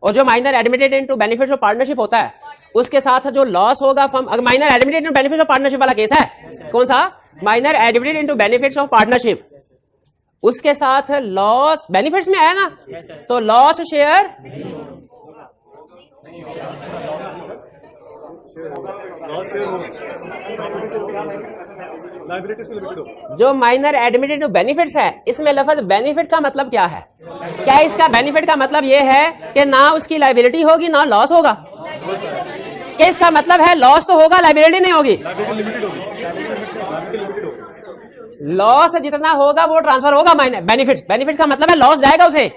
और जो minor admitted into benefits of partnership होता है उसके साथ जो लॉस होगा फर्म, अगर minor admitted into benefits of partnership वाला केस है, कौन सा? Minor admitted into benefits of partnership, उसके साथ लॉस बेनिफिट्स में आया ना, तो लॉस शेयर जो माइनर एडमिटेड टू बेनिफिट्स है, इसमें लफ्ज बेनिफिट का मतलब क्या है? क्या इसका बेनिफिट का मतलब यह है कि ना उसकी लायबिलिटी होगी ना लॉस होगा? क्या इसका मतलब है लॉस तो होगा लायबिलिटी नहीं होगी? लॉस जितना होगा वो ट्रांसफर होगा माइनर बेनिफिट का मतलब है लॉस जाएगा उसे,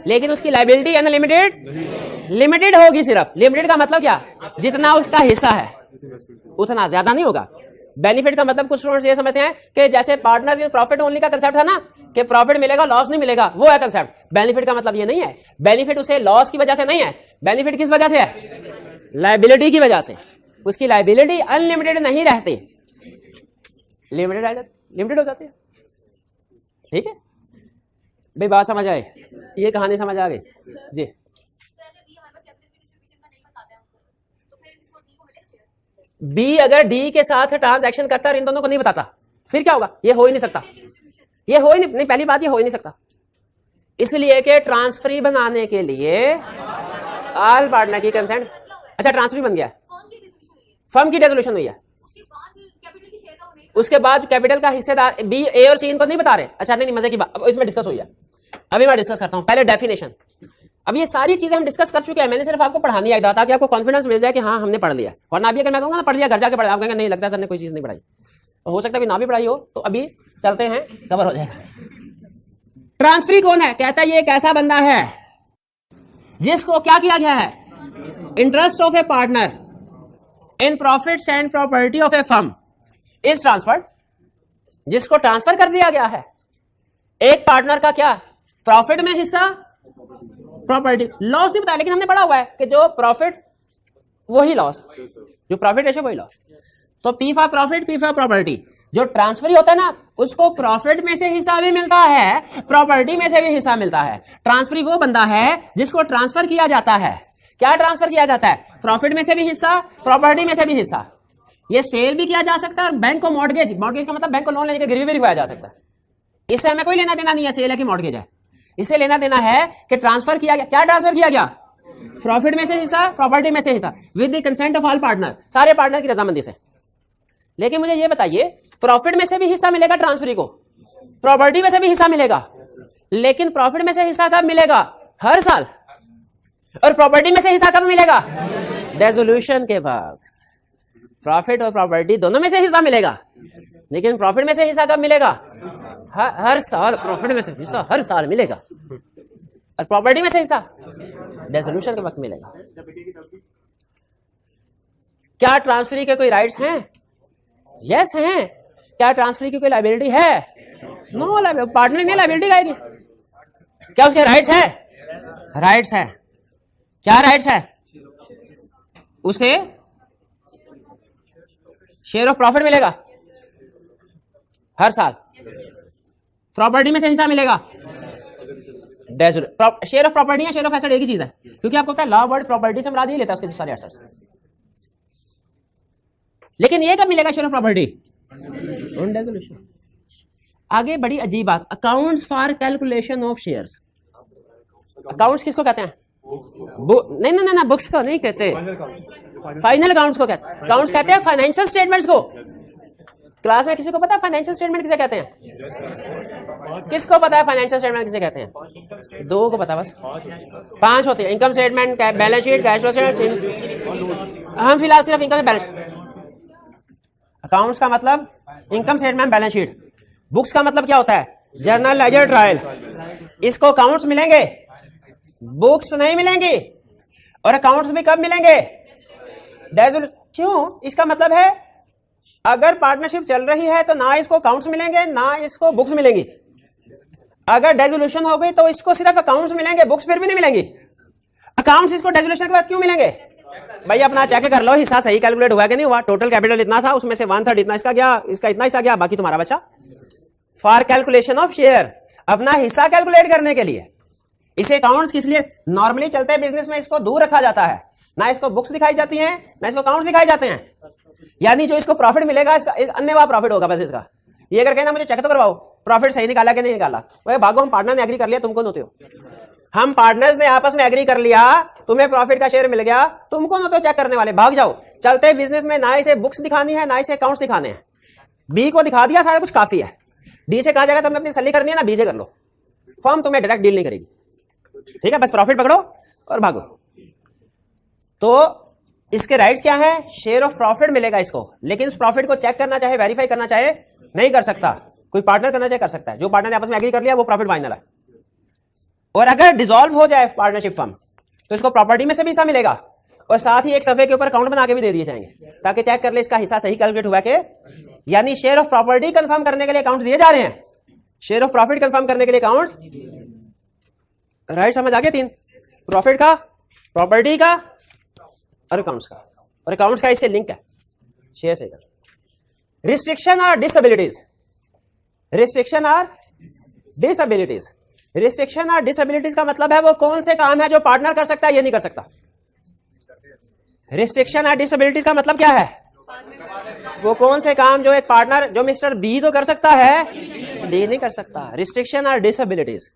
लेकिन उसकी लायबिलिटी अनलिमिटेड लिमिटेड होगी। सिर्फ लिमिटेड का मतलब क्या? जितना उसका हिस्सा है उतना, ज्यादा नहीं होगा। बेनिफिट का मतलब कुछ स्टूडेंट्स ये समझते हैं कि जैसे पार्टनर प्रॉफिट ओनली का कंसेप्ट है ना, कि प्रॉफिट मिलेगा लॉस नहीं मिलेगा, वो है कंसेप्ट। बेनिफिट का मतलब ये नहीं है। बेनिफिट उसे लॉस की वजह से नहीं है, बेनिफिट किस वजह से है? लायबिलिटी की वजह से। उसकी लायबिलिटी अनलिमिटेड नहीं रहती, लिमिटेड हो जाती है। ठीक है भाई, बात समझ आए? ये कहानी समझ आ गई जी। बी अगर डी के साथ ट्रांजैक्शन करता है और इन दोनों को नहीं बताता, फिर क्या होगा? ये हो ही नहीं सकता, ये हो ही नहीं, पहली बात ये हो ही नहीं सकता, इसलिए कि ट्रांसफरी बनाने के लिए ऑल पार्टनर की कंसेंट। अच्छा ट्रांसफरी बन गया, फर्म की रेजोल्यूशन हुई है, उसके बाद कैपिटल का हिस्सेदार बी, ए और सी इनको नहीं बता रहे। अच्छा नहीं मजे की बात इसमें डिस्कस हुई है, अभी मैं डिस्कस करता हूं। पहले डेफिनेशन, अब ये सारी चीजें हम डिस्कस कर चुके हैं, मैंने सिर्फ आपको पढ़ानी है ताकि आपको कॉन्फिडेंस मिल जाए कि हाँ हमने पढ़ लिया। वरना अभी अगर मैं कहूंगा ना पढ़ लिया घर जाके पढ़ा, आप कहेंगे नहीं लगता सर ने कोई चीज नहीं पढ़ाई, तो हो सकता है कि ना भी पढ़ाई हो। तो अभी चलते हैं, कवर हो जाएगा। ट्रांसफरी कौन है? कहता है ये एक ऐसा बंदा है जिसको क्या किया गया है? Interest of A partner in profits and property of A firm is transferred, जिसको ट्रांसफर कर दिया गया है। एक पार्टनर का क्या? प्रॉफिट में हिस्सा, प्रॉपर्टी। लॉस नहीं बताया, लेकिन हमने पढ़ा हुआ है कि जो प्रॉफिट वही लॉस, जो प्रॉफिट रेशियो वही लॉस। तो P for profit, P for property. जो ट्रांसफरी होता है ना, उसको प्रॉफिट में से हिस्सा भी मिलता है, प्रॉपर्टी में से भी हिस्सा मिलता है। ट्रांसफरी वो बंदा है जिसको ट्रांसफर किया जाता है। क्या ट्रांसफर किया जाता है? प्रॉफिट में से भी हिस्सा, प्रॉपर्टी में से भी हिस्सा। ये सेल भी किया जा सकता है, और बैंक को मॉर्गेज का मतलब बैंक को लोन लेने के गिरवी भी रखवाया जा सकता है। इससे हमें कोई लेना देना नहीं है सेल है कि मॉर्गेज है, इससे लेना देना है कि ट्रांसफर किया गया। क्या ट्रांसफर किया गया? प्रॉफिट में से हिस्सा, प्रॉपर्टी में से हिस्सा, with the consent of all partner, सारे पार्टनर की रजामंदी से। लेकिन मुझे यह बताइए, प्रॉफिट में से भी हिस्सा मिलेगा ट्रांसफरी को, प्रॉपर्टी में से भी हिस्सा मिलेगा, लेकिन प्रॉफिट में से हिस्सा कब मिलेगा? हर साल। और प्रॉपर्टी में से हिस्सा कब मिलेगा? रेजोल्यूशन के बाद। प्रॉफिट और प्रॉपर्टी दोनों में से हिस्सा मिलेगा, लेकिन प्रॉफिट में से हिस्सा कब मिलेगा? हर साल। प्रॉफिट में से हिस्सा हर साल मिलेगा। और प्रॉपर्टी में से हिस्सा डिसोल्यूशन के वक्त मिलेगा। क्या ट्रांसफरी के कोई राइट्स हैं? यस हैं। क्या ट्रांसफरी की कोई लायबिलिटी है? No liability. पार्टनर में लायबिलिटी आएगी। क्या उसके राइट्स है? राइट्स है। क्या राइट्स है? उसे शेयर ऑफ प्रॉफिट मिलेगा हर साल, प्रॉपर्टी में से हिस्सा मिलेगा। शेयर ऑफ प्रॉपर्टी या शेयर ऑफ एसेट एक ही चीज है, क्योंकि आपको पता है लॉ वर्ड प्रॉपर्टी से मुराद ही लेता है उसके सारे एसेट्स। लेकिन ये कब मिलेगा share of property? On dissolution. आगे बड़ी अजीब बात, accounts for calculation of shares. Accounts किसको कहते हैं? नहीं, बुक्स को नहीं कहते, फाइनल अकाउंट्स को कहते हैं। अकाउंट्स कहते हैं फाइनेंशियल स्टेटमेंट्स को। क्लास में किसी को पता है फाइनेंशियल स्टेटमेंट किसे कहते हैं? किसको पता है फाइनेंशियल स्टेटमेंट किसे कहते हैं? दो को पता, बस 5 होते हैं, income statement, balance sheet, cash flow statement. हम फिलहाल सिर्फ इनकम बैलेंस। अकाउंट्स का मतलब income statement, balance sheet. Books का मतलब क्या होता है? Journal, ledger, trial. इसको अकाउंट्स मिलेंगे, बुक्स नहीं मिलेंगी। और अकाउंट्स भी कब मिलेंगे? क्यों? इसका मतलब है अगर पार्टनरशिप चल रही है तो ना इसको अकाउंट्स मिलेंगे ना इसको बुक्स मिलेंगी। अगर डिसोल्यूशन हो गई तो इसको सिर्फ अकाउंट्स मिलेंगे, बुक्स फिर भी नहीं मिलेंगी। अकाउंट्स इसको डिसोल्यूशन के बाद क्यों मिलेंगे? भाई अपना चेक कर लो हिस्सा सही कैलकुलेट हुआ कि नहीं हुआ। टोटल कैपिटल इतना था, उसमें से 1/3 इतना इसका गया, इसका इतना हिस्सा गया, बाकी तुम्हारा बचा। फॉर कैलकुलेशन ऑफ शेयर, अपना हिस्सा कैलकुलेट करने के लिए। इसे अकाउंट्स किस लिए नॉर्मली चलते हैं बिजनेस में, इसको दूर रखा जाता है। ना इसको बुक्स दिखाई जाती हैं ना इसको अकाउंट्स दिखाई जाते हैं। यानी जो इसको प्रॉफिट मिलेगा इसका अन्यवा प्रॉफिट होगा बस इसका। ये अगर कहना मुझे चेक तो करवाओ प्रॉफिट सही निकाला कि नहीं निकाला, वह भागो हम पार्टनर ने एग्री कर लिया, तुम कौन होते हो? हम पार्टनर्स ने आपस में एग्री कर लिया, तुम्हें प्रॉफिट का शेयर मिल गया, तुम कौन होते हो चेक करने वाले? भाग जाओ। चलते बिजनेस में ना इसे बुक्स दिखानी है ना इसे अकाउंट्स दिखाने हैं। बी को दिखा दिया, सारा कुछ काफी है। डी से कहा जाएगा तुम्हें अपनी सैलरी करनी है ना, बी से कर लो। फर्म तुम्हें डायरेक्ट डील नहीं करेगी, ठीक है? बस प्रॉफिट पकड़ो और भागो। तो इसके राइट्स क्या है? शेयर ऑफ प्रॉफिट मिलेगा इसको, लेकिन उस प्रॉफिट को चेक करना चाहे, वेरीफाई करना चाहे नहीं कर सकता। कोई पार्टनर करना चाहे कर सकता है। जो पार्टनर ने आपस में एग्री कर लिया वो प्रॉफिट फाइनल है। और अगर डिसॉल्व हो जाए पार्टनरशिप फर्म तो इसको प्रॉपर्टी में से भी हिस्सा मिलेगा, और साथ ही एक सफे के ऊपर अकाउंट बना के भी दे दिए जाएंगे ताकि चेक कर ले इसका हिस्सा सही कैलकुलेट हुआ कि। यानी शेयर ऑफ प्रॉपर्टी कंफर्म करने के लिए अकाउंट दिए जा रहे हैं, शेयर ऑफ प्रॉफिट कंफर्म करने के लिए अकाउंट। राइट, समझ आ गया? 3 प्रॉफिट का, प्रॉपर्टी का और अकाउंट्स का। और अकाउंट्स का इससे लिंक है शेयर से। रिस्ट्रिक्शन और डिसेबिलिटीज, रिस्ट्रिक्शन और डिसेबिलिटीज। रिस्ट्रिक्शन और डिसेबिलिटीज का मतलब है वो कौन से काम है जो पार्टनर कर सकता है, ये नहीं कर सकता। रिस्ट्रिक्शन और डिसेबिलिटीज का मतलब क्या है? वो कौन से काम जो एक पार्टनर, जो मिस्टर बी तो कर सकता है, डी नहीं कर सकता। रिस्ट्रिक्शन और डिसेबिलिटीज,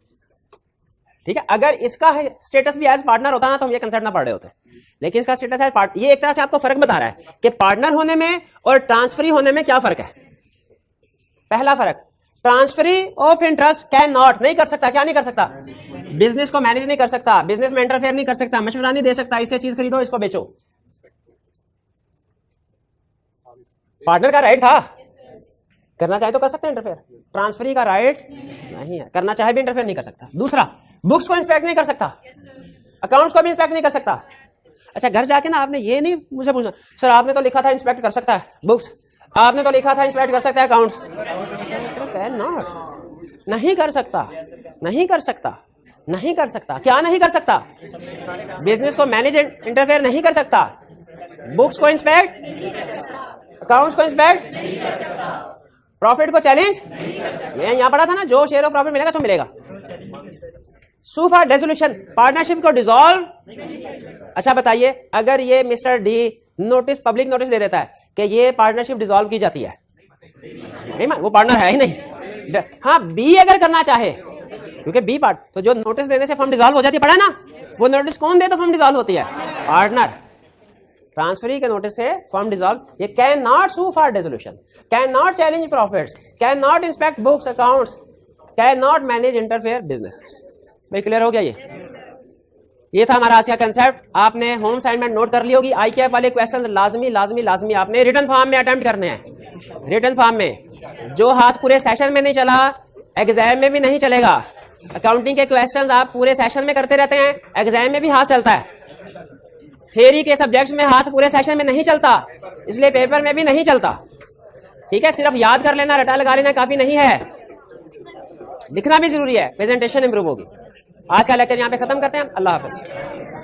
ठीक है? अगर इसका स्टेटस भी एज पार्टनर होता ना तो हम ये कंसेप्ट ना पढ़ रहे होते, लेकिन इसका स्टेटस एज पार्टनर, ये एक तरह से आपको फर्क बता रहा है कि पार्टनर होने में और ट्रांसफरी होने में क्या फर्क है। पहला फर्क, transferee of interest can not, नहीं कर सकता। क्या नहीं कर सकता? बिजनेस को मैनेज नहीं कर सकता, बिजनेस में इंटरफेयर नहीं कर सकता, मशवरा नहीं दे सकता, इससे चीज खरीदो इसको बेचो। पार्टनर का राइट था, करना चाहे तो कर सकते हैं इंटरफेयर। ट्रांसफरी का राइट नहीं है, करना चाहे भी इंटरफेयर नहीं कर सकता। दूसरा, बुक्स को इंस्पेक्ट नहीं कर सकता, अकाउंट्स को भी इंस्पेक्ट नहीं कर सकता। अच्छा, घर जाके ना आपने ये नहीं मुझे पूछना, सर आपने तो लिखा था इंस्पेक्ट कर सकता है बुक्स, आपने तो लिखा था इंस्पेक्ट कर सकता है अकाउंट्स। नॉट, नहीं कर सकता, नहीं कर सकता, नहीं कर सकता। क्या नहीं कर सकता? बिजनेस को मैनेज इंटरफेयर नहीं कर सकता, बुक्स को इंस्पेक्ट, अकाउंट्स को इंस्पेक्ट, प्रॉफिट को चैलेंज। ये यहां पढ़ा था ना, जो शेयर ऑफ प्रॉफिट मिलेगा सो मिलेगा। सू फॉर डिसोल्यूशन, पार्टनरशिप को डिसॉल्व। अच्छा बताइए, अगर ये mister D notice, public notice दे देता है कि ये पार्टनरशिप डिसॉल्व की जाती है, नहीं वो पार्टनर है ही नहीं। हाँ, बी अगर करना चाहे, क्योंकि बी पार्ट, तो जो नोटिस देने से फर्म डिसॉल्व हो जाती है, पढ़ा ना? वो नोटिस कौन दे तो फर्म डिसॉल्व होती है? पार्टनर। ट्रांसफरी के नोटिस से फर्म डिसॉल्व। ये can not sue for dissolution, can not challenge profits, can not inspect books accounts, can not manage interfere business. भाई क्लियर हो गया? ये था हमारा आज का कंसेप्ट। आपने होम असाइनमेंट नोट कर ली होगी। IQF वाले क्वेश्चंस लाजमी लाजमी लाजमी आपने रिटन फॉर्म में अटेम्प्ट करने हैं। रिटन फॉर्म में जो हाथ पूरे सेशन में नहीं चला, एग्जाम में भी नहीं चलेगा। अकाउंटिंग के क्वेश्चंस आप पूरे सेशन में करते रहते हैं, एग्जाम में भी हाथ चलता है। थियरी के सब्जेक्ट्स में हाथ पूरे सेशन में नहीं चलता, इसलिए पेपर में भी नहीं चलता। ठीक है, सिर्फ याद कर लेना, रटा लगा लेना काफी नहीं है, लिखना भी जरूरी है, प्रेजेंटेशन इंप्रूव होगी। आज का लेक्चर यहाँ पे खत्म करते हैं। अल्लाह हाफिज।